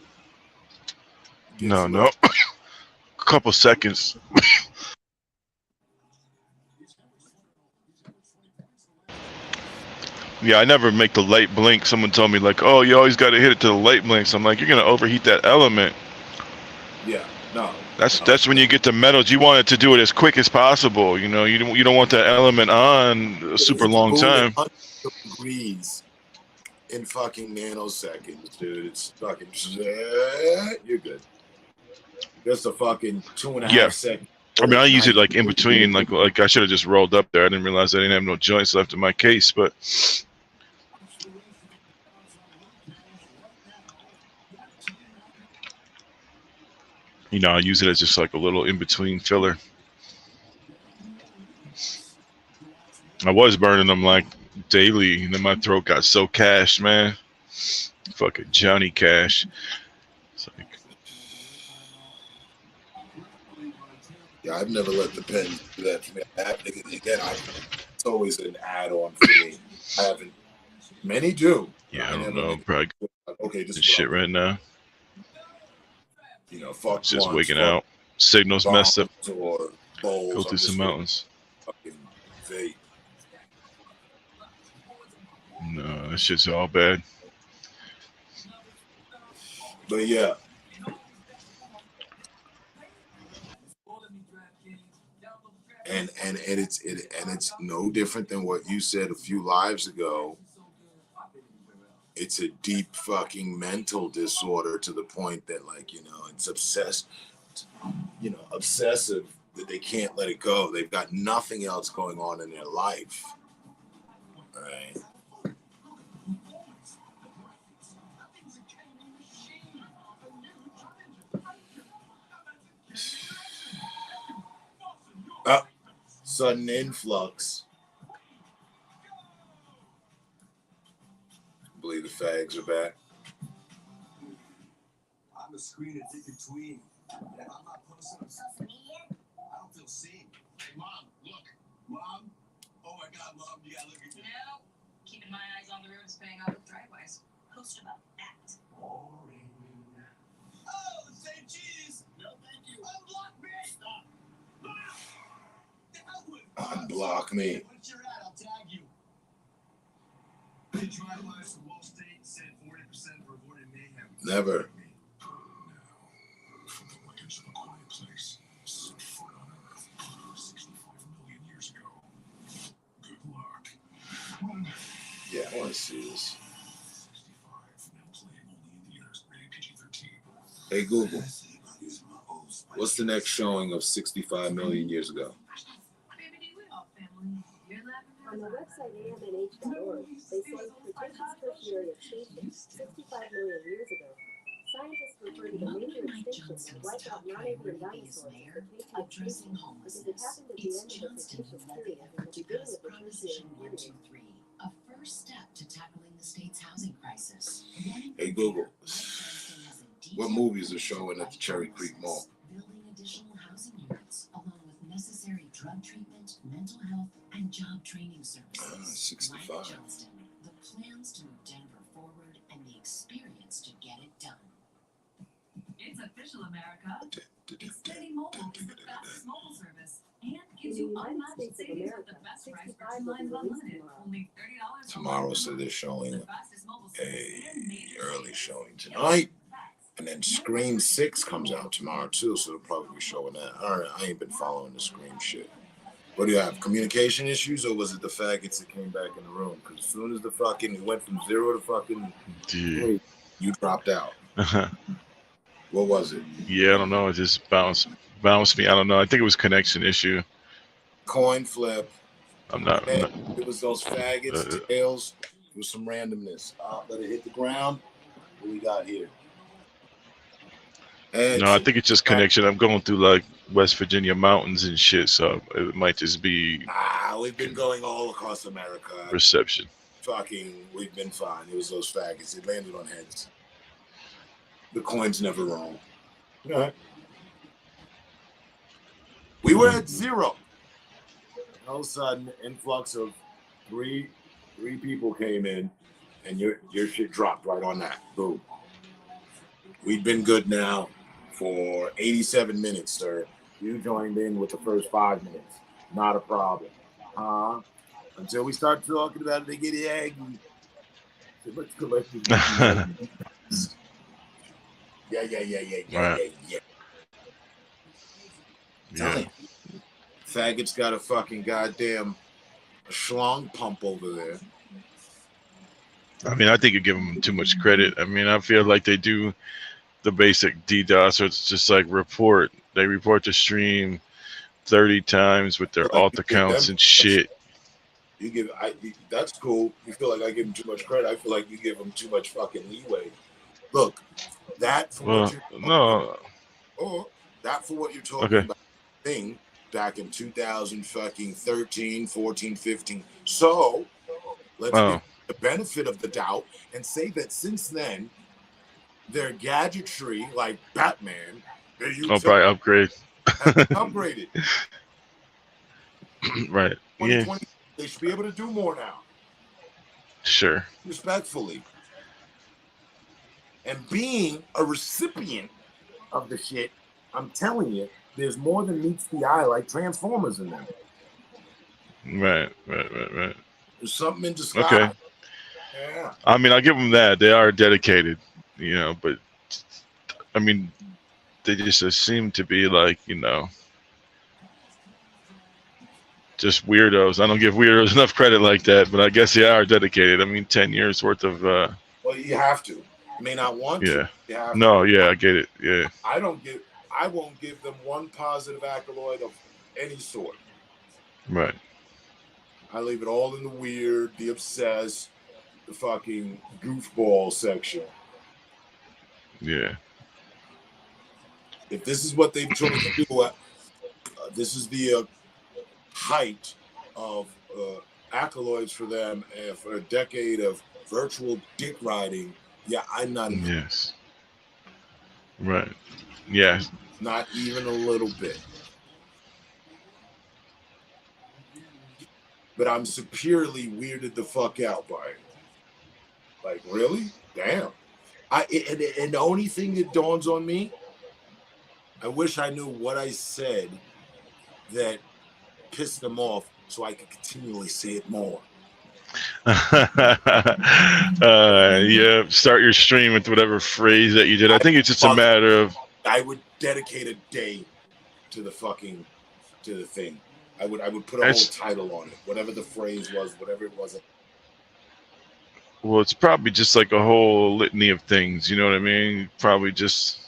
Gets No, you no. up. Couple seconds. Yeah, I never make the light blink. Someone told me like, "Oh, you always got to hit it to the light blinks." I'm like, "You're gonna overheat that element." Yeah, no. That's when you get to metals. You want it to do it as quick as possible. You know, you don't want that element on a super It's long moving time. 100 degrees in fucking nanoseconds, dude. It's fucking. You're good. Just a fucking 2.5 Yeah. second. I mean, I use it like in between. Like I should have just rolled up there. I didn't realize I didn't have no joints left in my case, but. You know, I use it as just like a little in-between filler. I was burning them like daily, and then my throat got so cashed, man. Fucking Johnny Cash. It's like, Yeah, I've never let the pen do that to me. It's always an add-on for me. I haven't. Many do. yeah, I don't know. Probably Okay, this this shit right now. You know, fuck Just blunts, waking fuck out. Signals messed up. bombs or bowls. Go I'm through just some gonna mountains. fucking vape. No, that shit's all bad. But yeah, and it's no different than what you said a few lives ago. It's a deep fucking mental disorder to the point that, like, you know, it's obsessive that they can't let it go. They've got nothing else going on in their life. Right. Sudden influx. I believe the fags are back. I'm a screen and ticket tween. And I'm not posting on social media. I don't feel seen. Hey, Mom, look. Mom? Oh my God, Mom, you gotta look at me. No, keeping my eyes on the roads, paying off the driveways. Post about that. Boring. Oh, say cheese. No, thank you. Unblock me. Stop. Unblock me. Once you're at, I'll tag you. The drive-bys from Wall State said 40% for avoiding mayhem. Never. From the legends of a quiet place, set foot on Earth 65 million years ago. Good luck. Yeah, I want to see this. 65, now playing only in theaters, rated PG-13. Hey Google, what's the next showing of 65 million years ago? On the website amnh.org, they say Cretaceous tertiary extinction 65 million years ago. Scientists refer to the major extinction that wiped out non-avian dinosaurs as the Cretaceous extinction because it happened at the end of the Cretaceous period and the beginning of the Tertiary period. A first step to tackling the state's housing crisis. Hey Google, what movies are showing at the Cherry Creek Mall? Building additional housing units along with necessary drug treatment, mental health, and job training services. 65. Like Johnston, the plans to move Denver forward and the experience to get it done. It's official, America. Xfinity Mobile is the fastest mobile service and gives you unmatched savings with the best price for 2 lines unlimited. Only $30 Tomorrow, so they're showing the fastest mobile a service and major early savings. showing tonight, and then Scream 6 comes out tomorrow too, so they'll probably be showing that. All right, I ain't been following the Scream shit. What do you have? Communication issues, or was it the faggots that came back in the room? Because as soon as the fucking it went from 0 to fucking Dude. 3, you dropped out. What was it? Yeah, I don't know. It just bounced me. I don't know. I think it was connection issue. Coin flip. I'm not. I'm Hey, not it was those faggots, tails. It was some randomness. Let it hit the ground. What we got here? Edge. no, I think it's just connection. I'm going through like West Virginia mountains and shit, so it might just be We've been going all across America. reception. Fucking, we've been fine. It was those faggots. It landed on heads. The coin's never wrong. All right. We were at 0. And all of a sudden, influx of three people came in, and your shit dropped right on that. Boom. We've been good now for 87 minutes, sir. You joined in with the first 5 minutes. Not a problem. Until we start talking about it, they get angry. So let's collectively. Yeah. Tell you. Faggot's got a fucking goddamn schlong pump over there. I mean, I think you give them too much credit. I mean, I feel like they do the basic DDoS, or it's just like report. They report the stream 30 times with their alt accounts and shit. That's cool. You feel like I give them too much credit. I feel like you give them too much fucking leeway. Look, that for what you're no. Or that for what you're talking about thing back in 2013, 14, 15. So let's give the benefit of the doubt and say that since then, their gadgetry, like Batman, their probably upgrade. upgraded. Right. 2020, they should be able to do more now. Sure. Respectfully. And being a recipient of the shit, I'm telling you, there's more than meets the eye, like Transformers in them. Right. There's something in disguise. Okay. Yeah. I mean, I'll give them that. They are dedicated, but I mean, they just seem to be like, just weirdos. I don't give weirdos enough credit like that, but I guess they are dedicated. I mean, 10 years worth of. Well, you have to. You may not want to. Yeah. No, yeah, I get it. Yeah. I won't give them one positive accolade of any sort. Right. I leave it all in the weird, the obsessed, the fucking goofball section. Yeah. If this is what they've chosen to do, this is the height of accolades for them for a decade of virtual dick riding. Yeah, I'm not. Yes. Right. Yeah. Not even a little bit. But I'm superiorly weirded the fuck out by it. Like, really? Damn. And the only thing that dawns on me, I wish I knew what I said that pissed them off so I could continually say it more. Yeah, start your stream with whatever phrase that you did. I think it's just a matter of. I would dedicate a day to the thing. I would put a whole title on it, whatever the phrase was, whatever it was. Well, it's probably just like a whole litany of things. You know what I mean? Probably just.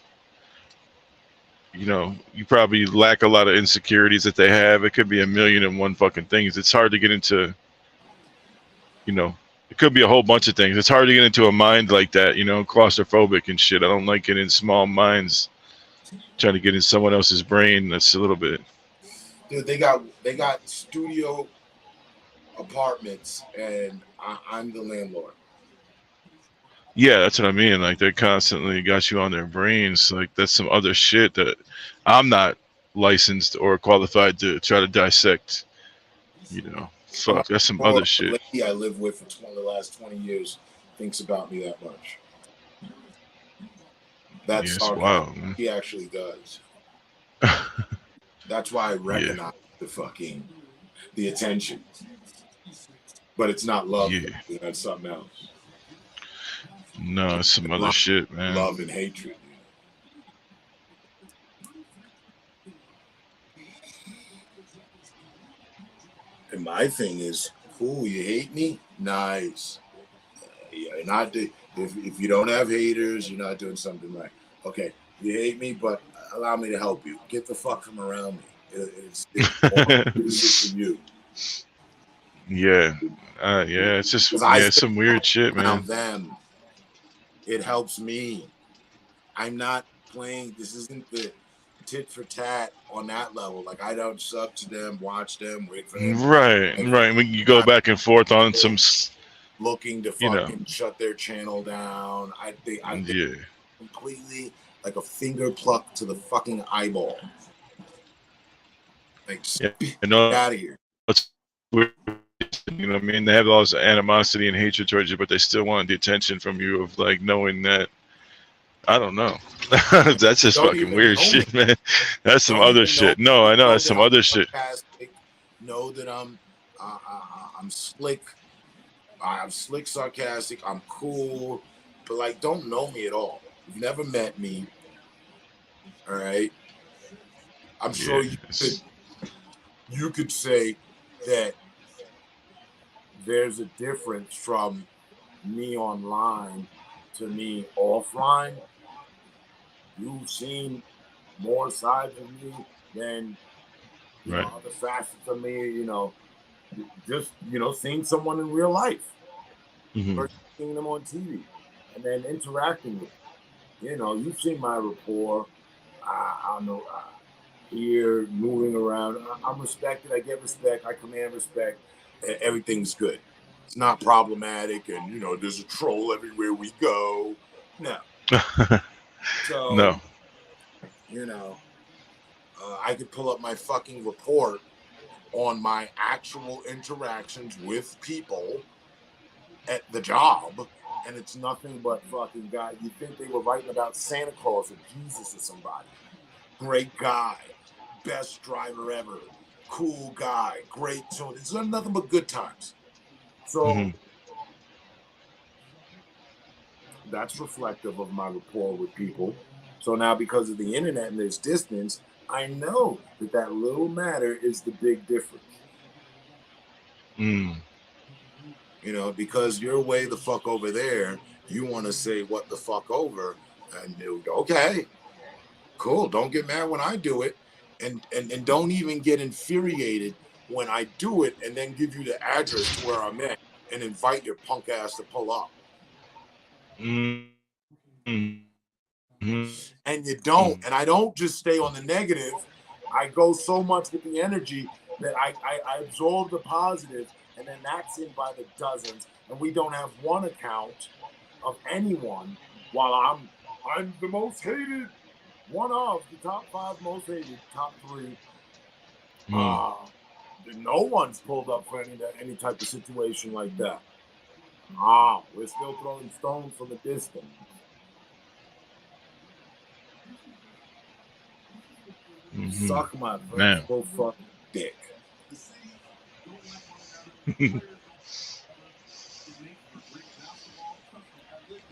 You probably lack a lot of insecurities that they have. It could be 1,000,001 fucking things. It's hard to get into. It could be a whole bunch of things. It's hard to get into a mind like that, claustrophobic and shit. I don't like getting in small minds. Trying to get in someone else's brain. That's a little bit. Dude, they got studio apartments, and I'm the landlord. Yeah, that's what I mean. Like, they constantly got you on their brains. Like, that's some other shit that I'm not licensed or qualified to try to dissect. Fuck, that's some other shit. The lady I live with for the last 20 years thinks about me that much. That's wow. He actually does. That's why I recognize the attention. But it's not love. Yeah. That's something else. No, it's some other shit, man. Love and hatred. And my thing is, cool, you hate me? Nice. You're not if you don't have haters, you're not doing something right. Okay, You hate me, but allow me to help you. Get the fuck from around me. It's for you. Yeah. It's just it's some weird shit, man. Them. It helps me. I'm not playing. This isn't the tit for tat on that level. Like, I don't sub to them, watch them, wait for them. Right. When you go back and forth on some, looking to fucking shut their channel down. I think completely like a finger pluck to the fucking eyeball. Like, get out of here. It's weird. You know what I mean? They have all this animosity and hatred towards you, but they still want the attention from you of like knowing that. I don't know. That's just fucking weird shit, man. That's some other shit. No, I know that's some other shit. Know that I'm slick. I'm slick, sarcastic. I'm cool, but like, don't know me at all. You've never met me. All right. I'm sure you could say that there's a difference from me online to me offline. You've seen more sides of me than other facets of me. Just seeing someone in real life, or seeing them on TV, and then interacting with them. You've seen my rapport. I don't know. Here, moving around, I'm respected. I get respect. I command respect. Everything's good. It's not problematic, and there's a troll everywhere we go. No. So no. I could pull up my fucking report on my actual interactions with people at the job, and it's nothing but fucking guy. You think they were writing about Santa Claus or Jesus or somebody? Great guy, best driver ever, cool guy, great tune. It's nothing but good times. So that's reflective of my rapport with people. So now, because of the internet and there's distance, I know that little matter is the big difference. Because you're way the fuck over there, you want to say what the fuck over, and okay, cool. Don't get mad when I do it, and don't even get infuriated when I do it, and then give you the address to where I'm at and invite your punk ass to pull up. And you don't, and I don't just stay on the negative. I go so much with the energy that I absorb the positive, and then that's in by the dozens. And we don't have one account of anyone. While I'm the most hated, one of the top 5 most hated, top 3. No one's pulled up for any type of situation like that. We're still throwing stones from a distance. Suck my virtual fucking dick.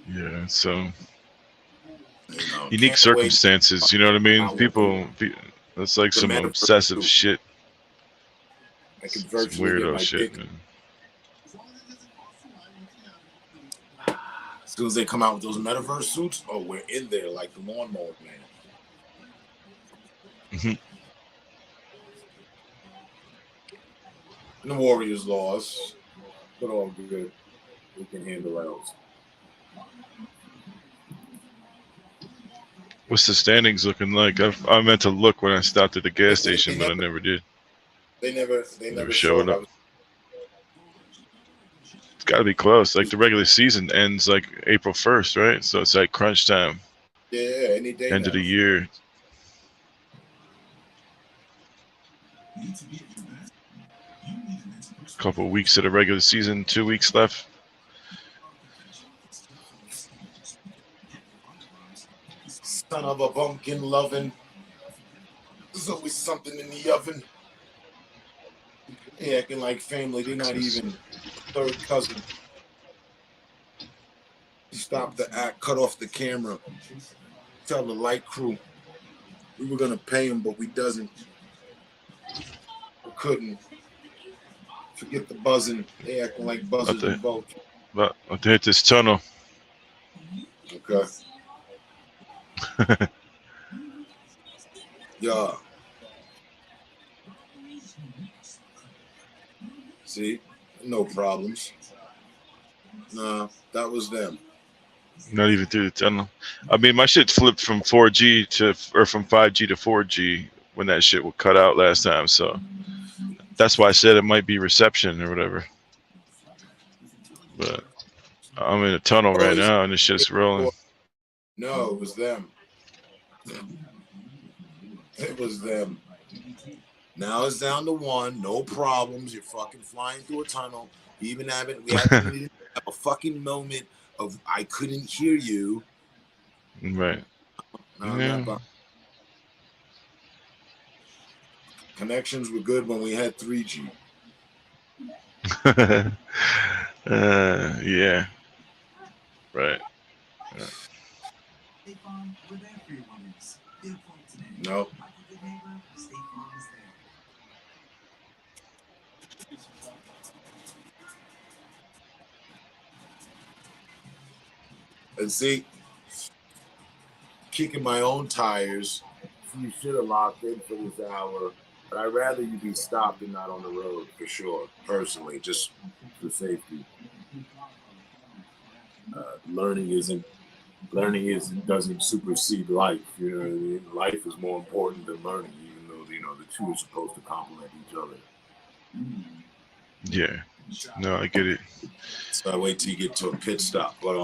Yeah, so unique circumstances, you know what I mean? People, that's like some obsessive shit. Some weirdo shit, man. As soon as they come out with those metaverse suits, we're in there like the lawnmower man. And the Warriors lost, but all good. We can handle else. What's the standings looking like? I meant to look when I stopped at the gas station, but I never did. They never showed up. It's got to be close. Like the regular season ends like April 1st, right? So it's like crunch time. Yeah, any day. End of the year. A couple of weeks of the regular season, 2 weeks left. Son of a bumpkin loving. There's always something in the oven. They acting like family. They're not even third cousin. Stop the act. Cut off the camera. Tell the light crew we were gonna pay him, but we doesn't. We couldn't. Forget the buzzing. They acting like buzzers and vultures. But I'll hit this tunnel. Okay. Yeah. See? No problems. Nah, that was them. Not even through the tunnel. I mean, my shit flipped from 4G to or from 5G to 4G when that shit was cut out last time. So that's why I said it might be reception or whatever. But I'm in a tunnel Oh, right it's- now and the shit's rolling. No, it was them. It was them. Now it's down to one. No problems. You're fucking flying through a tunnel. We haven't even have a fucking moment of I couldn't hear you. Right. No, I'm Yeah. not bu- Connections were good when we had 3G. Yeah. Right. State Farm, we're there for your wellness. Get a quote today. No. Like a good neighbor, State Farm is there. And see, kicking my own tires. You should have locked in for this hour. But I'd rather you be stopped and not on the road for sure. Personally, just for safety. Learning doesn't supersede life. You know what I mean? Life is more important than learning, even though the two are supposed to complement each other. Yeah. No, I get it. So I wait till you get to a pit stop. But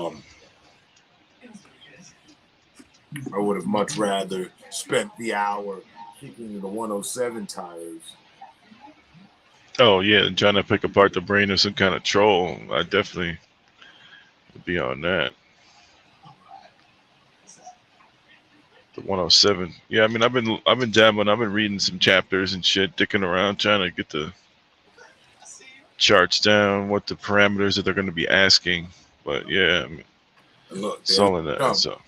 I would have much rather spent the hour kicking the 107 tires. Oh yeah, trying to pick apart the brain of some kind of troll. I definitely would be on that. The 107. Yeah, I mean, I've been dabbling. I've been reading some chapters and shit, dicking around, trying to get the charts down, what the parameters that they're going to be asking. But yeah, I mean, And look, it's all in that. So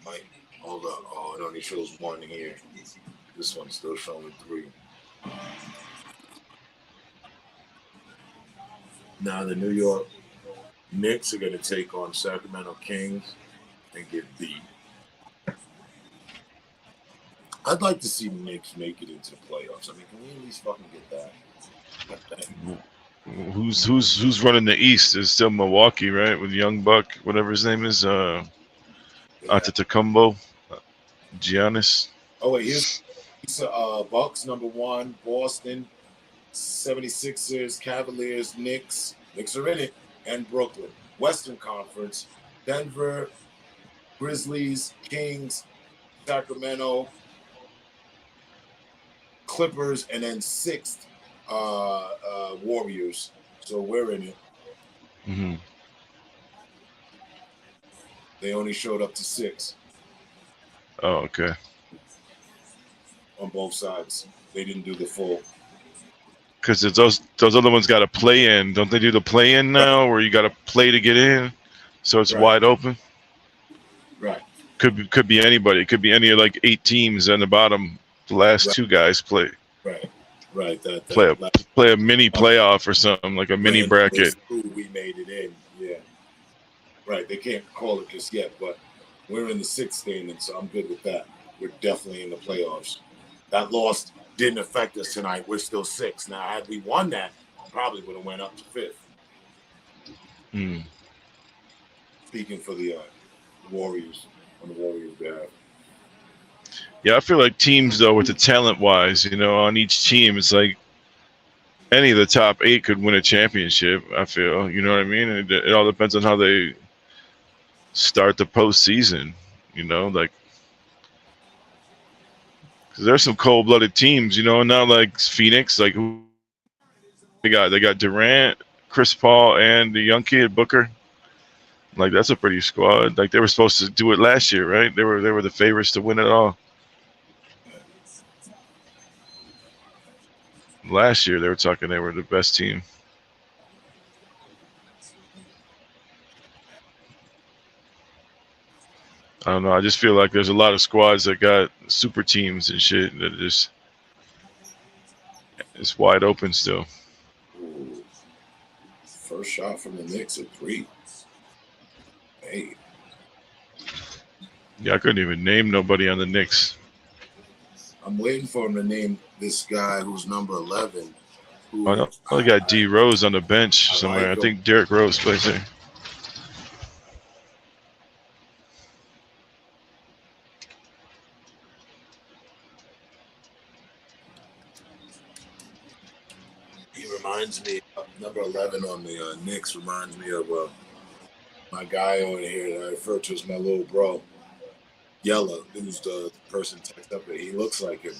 Mike, hold up. Oh, it only shows one here. This one's still showing 3. Now the New York Knicks are going to take on Sacramento Kings and get beat. I'd like to see the Knicks make it into the playoffs. I mean, can we at least fucking get that? who's running the East is still Milwaukee, right? With Young Buck, whatever his name is, Antetokounmpo, Giannis. Oh wait, here's Bucks #1, Boston, 76ers, Cavaliers, Knicks are in it, and Brooklyn. Western Conference, Denver, Grizzlies, Kings, Sacramento, Clippers, and then 6th, Warriors. So we're in it. Mm-hmm. They only showed up to 6 Oh, okay. on both sides. They didn't do the full. Because those other ones got to play in. Don't they do the play in now, where you got to play to get in? So it's Right. wide open. Right. Could be anybody. It could be any of like 8 teams on the bottom. The last Right. 2 guys play Right. play a mini playoff or something, like a mini bracket. We made it in. Yeah. Right. They can't call it just yet, but we're in the 6th standing, so I'm good with that. We're definitely in the playoffs. That loss didn't affect us tonight. We're still 6. Now, had we won that, probably would have went up to 5th. Mm. Speaking for the Warriors, on the Warriors' behalf. Yeah, I feel like teams though, with the talent wise, on each team, it's like any of the top 8 could win a championship. I feel, you know what I mean? And it all depends on how they start the postseason. Like, because there's some cold-blooded teams, not like Phoenix. Like, who they got Durant, Chris Paul, and the young kid Booker. Like, that's a pretty squad. Like, they were supposed to do it last year, right? They were the favorites to win it all. Last year, they were talking they were the best team. I don't know. I just feel like there's a lot of squads that got super teams and shit that it's wide open still. Ooh. First shot from the Knicks at 3. Hey. Yeah, I couldn't even name nobody on the Knicks. I'm waiting for him to name this guy who's number 11. Who I know they got D Rose on the bench I somewhere. like I him. think Derrick Rose plays there. He reminds me, number 11 on the Knicks reminds me of my guy over here that I refer to as my little bro, Yella, who's the person text up there. He looks like him.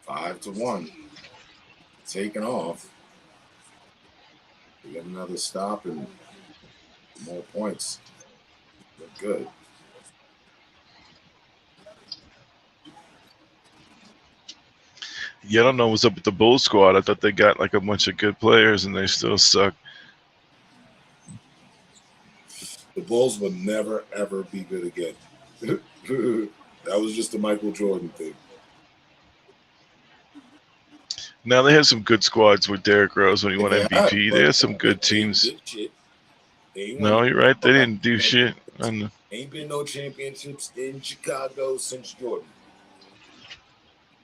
Five to 1. Taking off. We got another stop and more points. Look good. Yeah, I don't know what's up with the Bulls squad. I thought they got like a bunch of good players and they still suck. The Bulls will never, ever be good again. That was just a Michael Jordan thing. Now they had some good squads with Derrick Rose when he won They have, MVP. They but had some good they teams. did shit. They ain't No, won- you're right. They didn't do shit. And Ain't been no championships in Chicago since Jordan.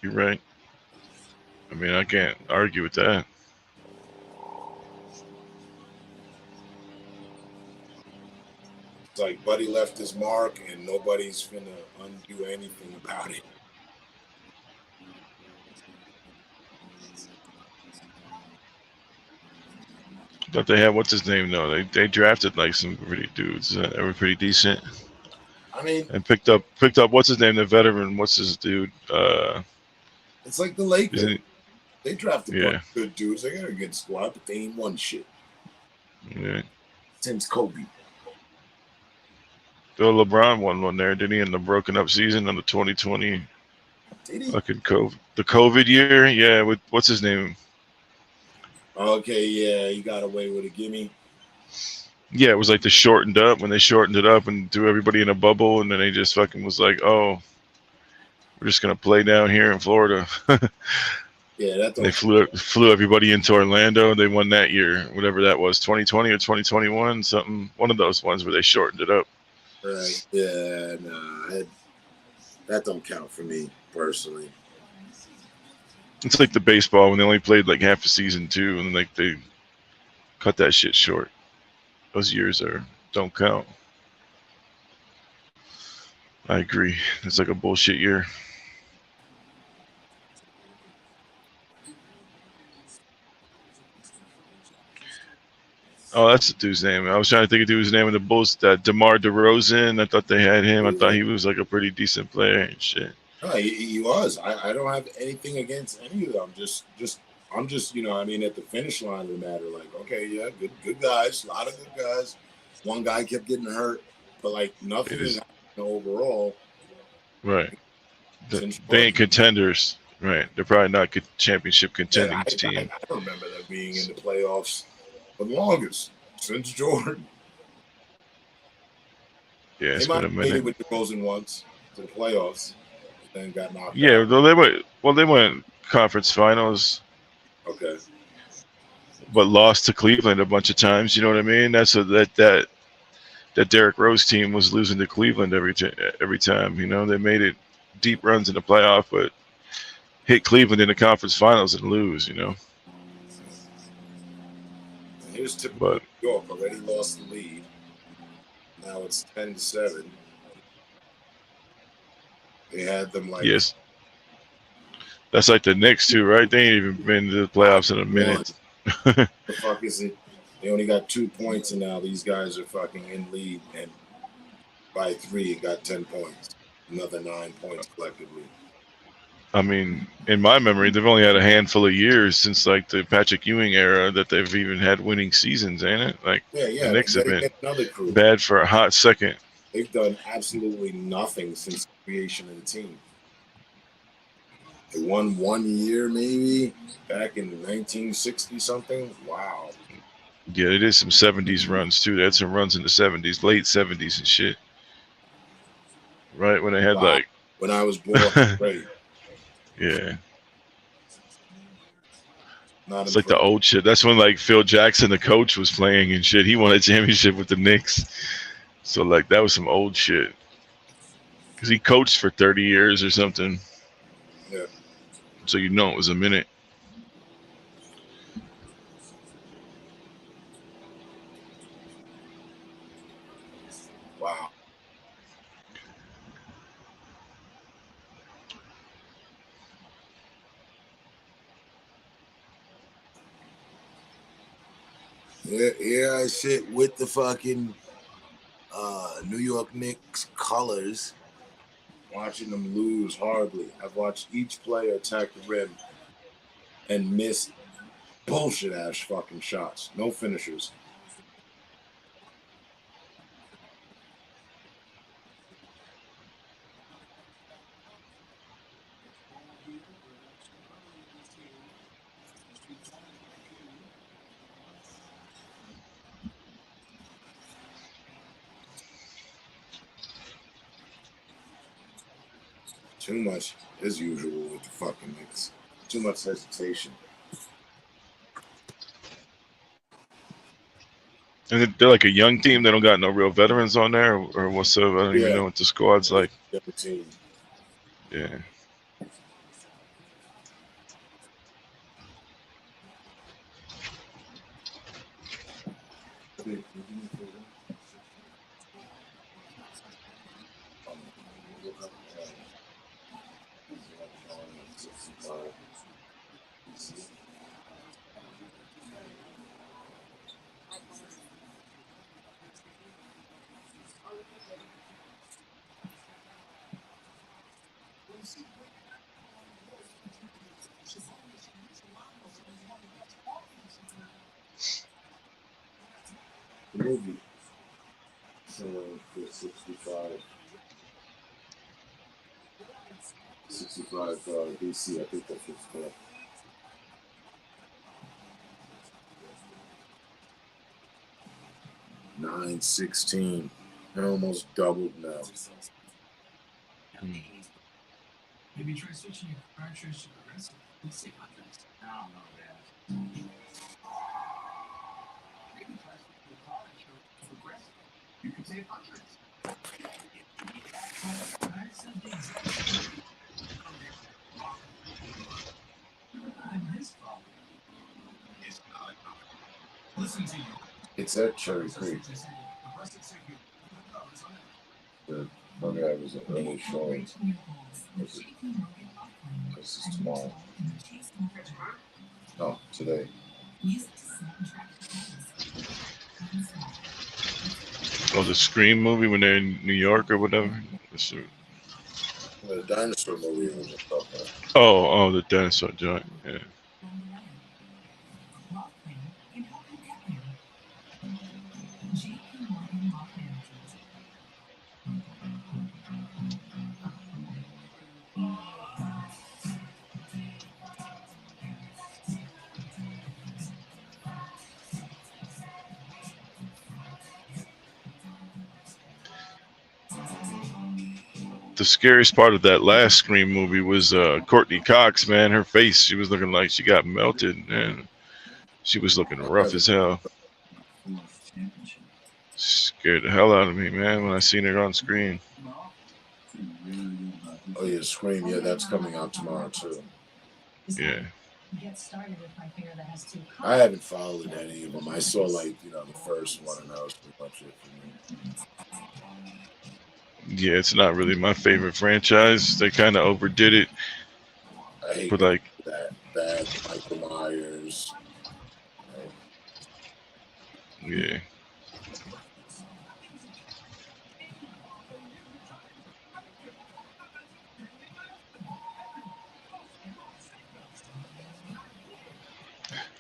you're right. I mean, I can't argue with that. It's like Buddy left his mark and nobody's finna undo anything about it. But they had what's his name though. They drafted like some pretty dudes that were pretty decent I mean, and picked up what's his name, the veteran. What's his dude? it's like the Lakers. Isn't it? They drafted a Yeah. bunch of good dudes. They got a good squad, but they ain't won shit Yeah. since Kobe. Bill LeBron won one there, didn't he? In the broken up season on the 2020 Did he? fucking COVID year. Yeah, with what's his name? Okay, yeah, he got away with a gimme. Yeah, it was like the shortened up when they shortened it up and threw everybody in a bubble, and then they just fucking was like, oh, we're just gonna play down here in Florida. Yeah, that They don't. flew everybody into Orlando. They won that year, whatever that was, 2020 or 2021, something. One of those ones where they shortened it up. Right. Yeah, nah, that don't count for me personally. It's like the baseball when they only played like half a season too, and like they cut that shit short. Those years don't count. I agree. It's like a bullshit year. Oh, that's the dude's name. I was trying to think of the dude's name in the Bulls. That DeMar DeRozan. I thought they had him. I thought he was like a pretty decent player and shit. No, he was. I don't have anything against any of them. I'm just, I mean, at the finish line of the matter, like, okay, yeah, good guys, a lot of good guys. One guy kept getting hurt, but like nothing is overall. Right. Since They ain't contenders. Right. They're probably not good championship contending team. I remember them being in the playoffs for the longest since Jordan. Yeah, it's They might been a have made it minute. with DeRozan once to the playoffs, then got knocked Yeah, out. though they went conference finals, Okay. but lost to Cleveland a bunch of times. You know what I mean? That's that Derrick Rose team was losing to Cleveland every time. You know, they made it deep runs in the playoff, but hit Cleveland in the conference finals and lose. You know, Here's typical but New York, already lost the lead. Now it's 10-7. They had them like yes, that's like the Knicks too, right? They ain't even been to the playoffs in a minute. the fuck is it? They only got 2 points, and now these guys are fucking in lead and by 3 and got 10 points. Another 9 points collectively. I mean, in my memory, they've only had a handful of years since like the Patrick Ewing era that they've even had winning seasons, ain't it? Like Yeah. the Knicks have They been get another crew. bad for a hot second. They've done absolutely nothing since the creation of the team. They won 1 year, maybe, back in 1960 something. Wow. Yeah, they did some 70s runs too. They had some runs in the 70s, late 70s and shit. Right when they had Wow. like, When I was born, great. yeah, Not it's like the impressed. old shit. That's when like Phil Jackson, the coach, was playing and shit. He won a championship with the Knicks. So like that was some old shit. Because he coached for 30 years or something. Yeah. So you know it was a minute. Wow. Here I sit with the fucking New York Knicks colors, watching them lose horribly. I've watched each player attack the rim and miss bullshit ass fucking shots. No finishers. Too much, as usual, with the fucking Knicks. Too much hesitation. And they're like a young team. They don't got no real veterans on there or what's up. I don't even Yeah. know what the squad's like. Different team. Yeah. The movie. So for 65. 65 DC, I think that's what's correct. $9.16. They're almost doubled now. Maybe try switching your cartridge to progressive. Let's see about this. I don't know that. Maybe try switching your cartridge to progressive. You can save hundreds. Listen to you. It's at Cherry Creek. The one guy was an early showing. This is tomorrow. No, today. Oh, the Scream movie when they're in New York or whatever. The dinosaur movie was just about that. Oh, the dinosaur joint. Yeah. The scariest part of that last Scream movie was Courtney Cox, man. Her face, she was looking like she got melted, and she was looking rough as hell. Scared the hell out of me, man, when I seen her on screen. Oh yeah, Scream. Yeah, that's coming out tomorrow too. Yeah. I haven't followed any of them. I saw the first one, and that was pretty much it for me. Yeah, it's not really my favorite franchise. They kind of overdid it. I hate But like that Michael Myers. Yeah.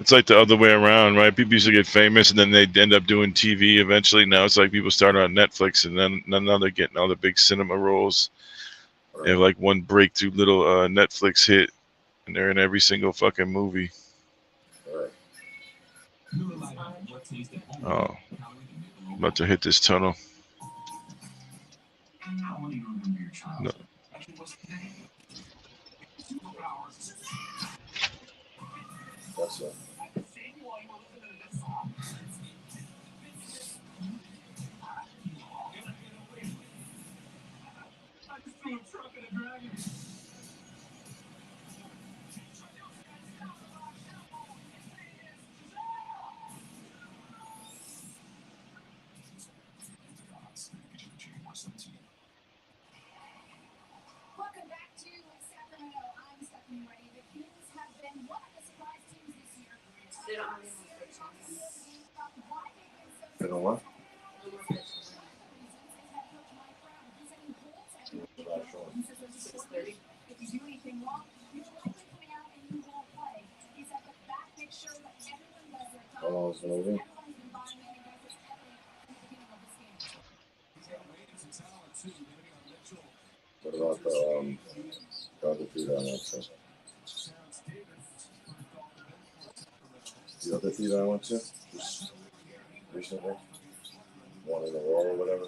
It's like the other way around, right? People used to get famous and then they'd end up doing TV eventually. Now it's like people start on Netflix and then now they're getting all the big cinema roles. They have like one breakthrough little Netflix hit and they're in every single fucking movie. Right. Oh, about to hit this tunnel. No. That's it. Welcome back to Sacramento. I'm Stephanie Ray. The Kings have been one of the surprise teams this year. They don't have any more pictures. You know what? It's 6:30. If you do anything wrong, you're likely coming out and you won't play. He said the fact make sure that everyone does their How long is the movie? everyone's been buying in and does this heavily from the beginning of this game. What about the other three that I went to? The other three that I went to? Just recently? One in a row or whatever?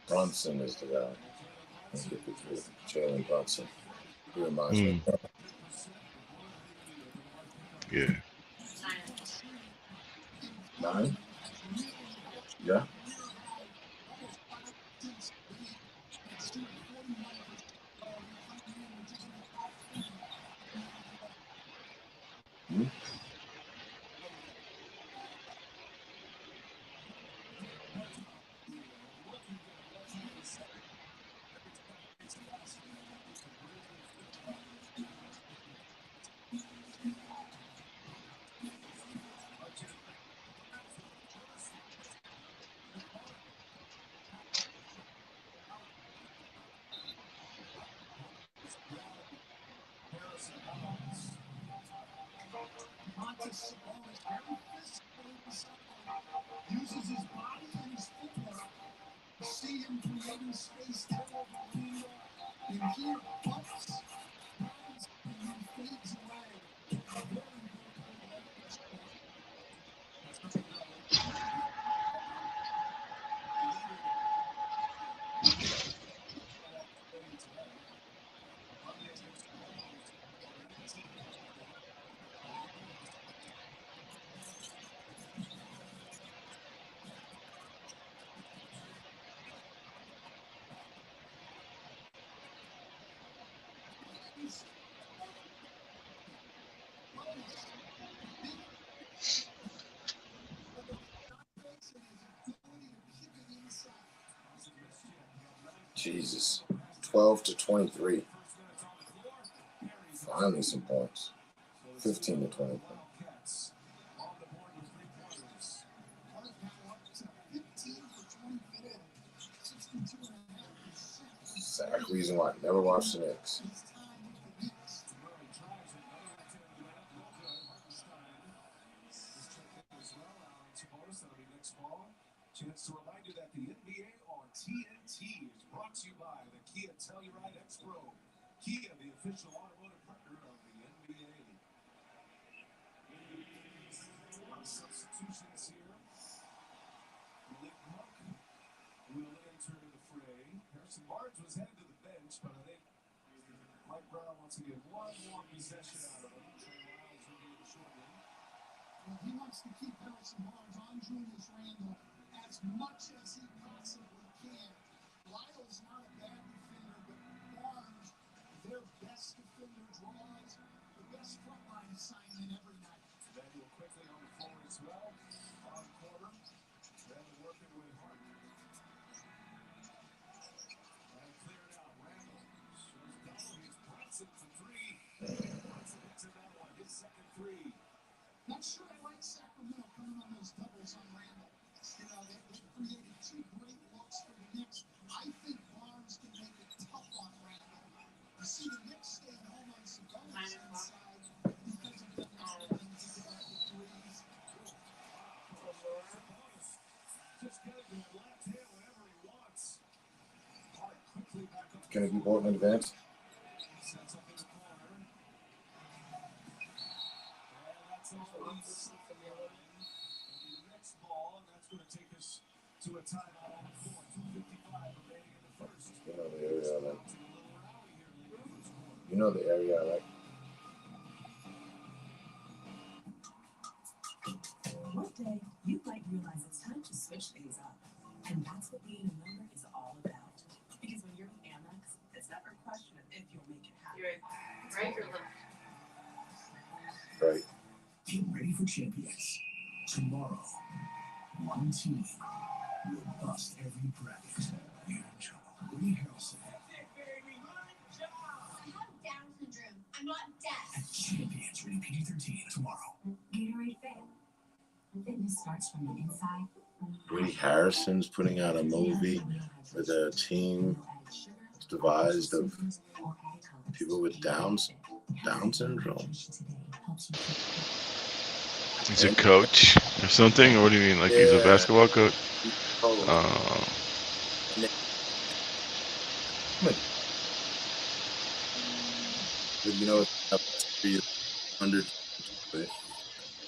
Brunson is the guy. Let's get the three. Jalen Brunson. He reminds me. Yeah. 9? Yeah? Hmm? Uses his body and his footwork. See him creating space all over the arena. And here, bumps. And then fades away. Jesus. 12-23. Finally some points. 15-20 points. Exact reason why I never watched the Knicks. Chance to remind you that the NBA are throw. Kia, the official automotive partner of the NBA. A lot of substitutions here. Malik Monk will enter the fray. Harrison Barnes was headed to the bench, but I think Mike Brown wants to get one more possession out of him. Trey Lyles will be the short one. Well, he wants to keep Harrison Barnes on Julius Randle as much as he possibly can. Lyle's not a bad defender, but Barnes, their best defender, draws the best frontline assignment every night. Daniel quickly on the floor as well. On corner. Randle working with Hart. And cleared out. Randle shows down. He's Brunson for three. Brunson hits another one. His second three. Not sure I like Sacramento coming on those doubles on Randall. You know, they created two great looks for the Knicks. I think Barnes can make it tough on Randall. You see the Knicks staying home on Sabonis inside because of them not wanting to get out the threes. Sabonis just getting to the left hand whenever he wants. Hart quickly back up. Can it be bought in advance? Sets up in the corner. And that's all he's second line. The next ball, and that's going to take us to a timeout on the floor. 2:55 remaining in the first. You know the area I like. Bouncing a little rally here late in the first quarter. You know the area I like. One day, you might realize it's time to switch things up. And that's what being a member is all about. Because when you're with Amex, it's never a question of if you'll make it happen. You're right or left? Right. Get ready for champions. Tomorrow, one team will bust every bracket. Woody Harrelson I have Down syndrome. I'm not deaf. and champions rated PG-13 tomorrow. Gatorade Fit. Fitness starts from the inside. Woody Harrelson's putting out a movie with a team devised of people with Down syndrome. He's a coach or something, or what do you mean? Like he's a Yeah. basketball coach? Oh, but you know, it's under.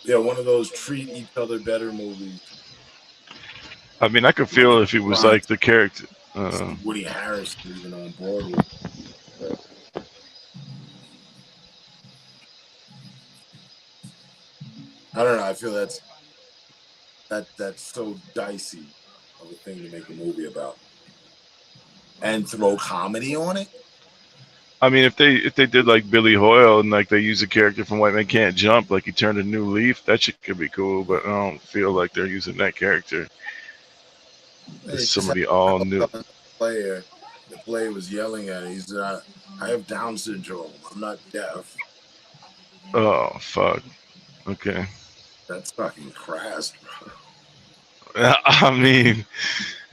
Yeah, one of those treat each other better movies. I mean, I could feel if he was like the character. Woody Harrelson even on board with. I don't know. I feel that's so dicey of a thing to make a movie about, and throw comedy on it. I mean, if they did like Billy Hoyle and like they use a character from White Man Can't Jump, like he turned a new leaf, that shit could be cool. But I don't feel like they're using that character. It's somebody all new. The player was yelling at him. He's not. I have Down syndrome. I'm not deaf. Oh fuck. Okay. That's fucking crass, bro. I mean,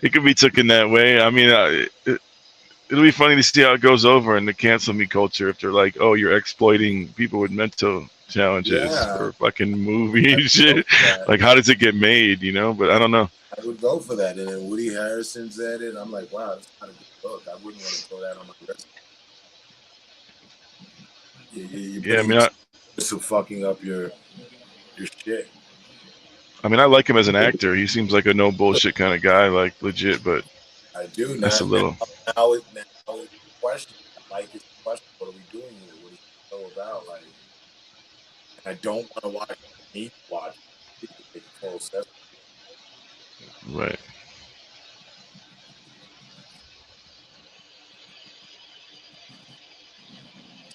it could be taken that way. I mean, it'll be funny to see how it goes over in the cancel me culture if they're like, oh, you're exploiting people with mental challenges for fucking movie shit. Like, how does it get made, you know? But I don't know. I would go for that. And then Woody Harrelson said it. I'm like, wow, that's not a good look. I wouldn't want to throw that on my resume. Yeah, I mean, so fucking up your shit. I mean, I like him as an actor. He seems like a no bullshit kind of guy, like legit. But I do. That's a little. Now it's a question. Like, it's a question. What are we doing here? What is it all about? Like, I don't want to watch. I need to watch. Make a full assessment. Right.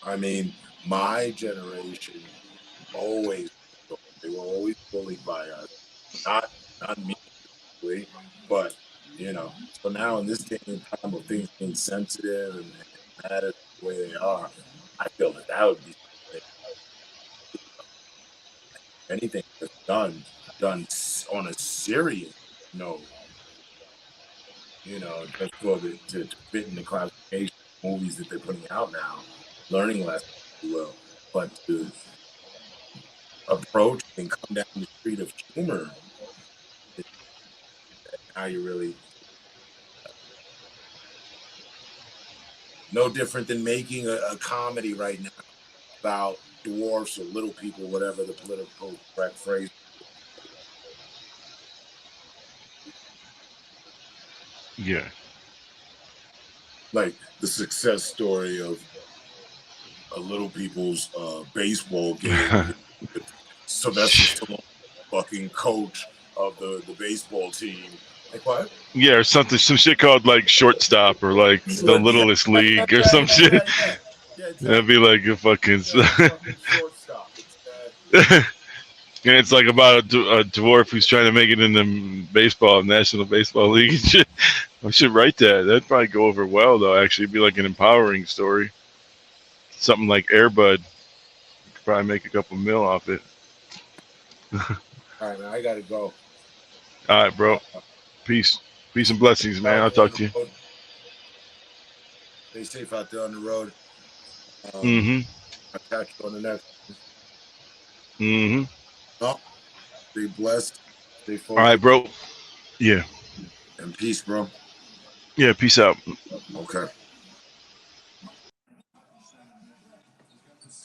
I mean, my generation they were always bullied by us. Not me, but you know. So now in this day and time of things being sensitive and that is the way they are, I feel that would be anything that's done on a serious note. You know, just for to fit in the classification of movies that they're putting out now, learning lessons, if you will, but to approach and come down the street of humor, now you really. No different than making a comedy right now about dwarfs or little people, whatever the political correct phrase. Yeah. Like the success story of a little people's baseball game. Sylvester Stallone, fucking coach of the baseball team. Like what? Yeah, or something, some shit called like shortstop or like the littlest league or some shit. Yeah, exactly. That'd be like a fucking. Fucking shortstop. And it's like about a dwarf who's trying to make it in the baseball, National Baseball League and shit. I should write that. That'd probably go over well, though. Actually, it'd be like an empowering story. Something like Airbud. You could probably make a couple mil off it. All right, man. I gotta go. All right, bro. Peace. Peace and blessings, man. I'll talk to you. Stay safe out there on the road. Mm-hmm. I'll catch you on the next. Mm-hmm. Oh, stay blessed. Stay focused. All right, bro. Yeah. And peace, bro. Yeah, peace out. Okay.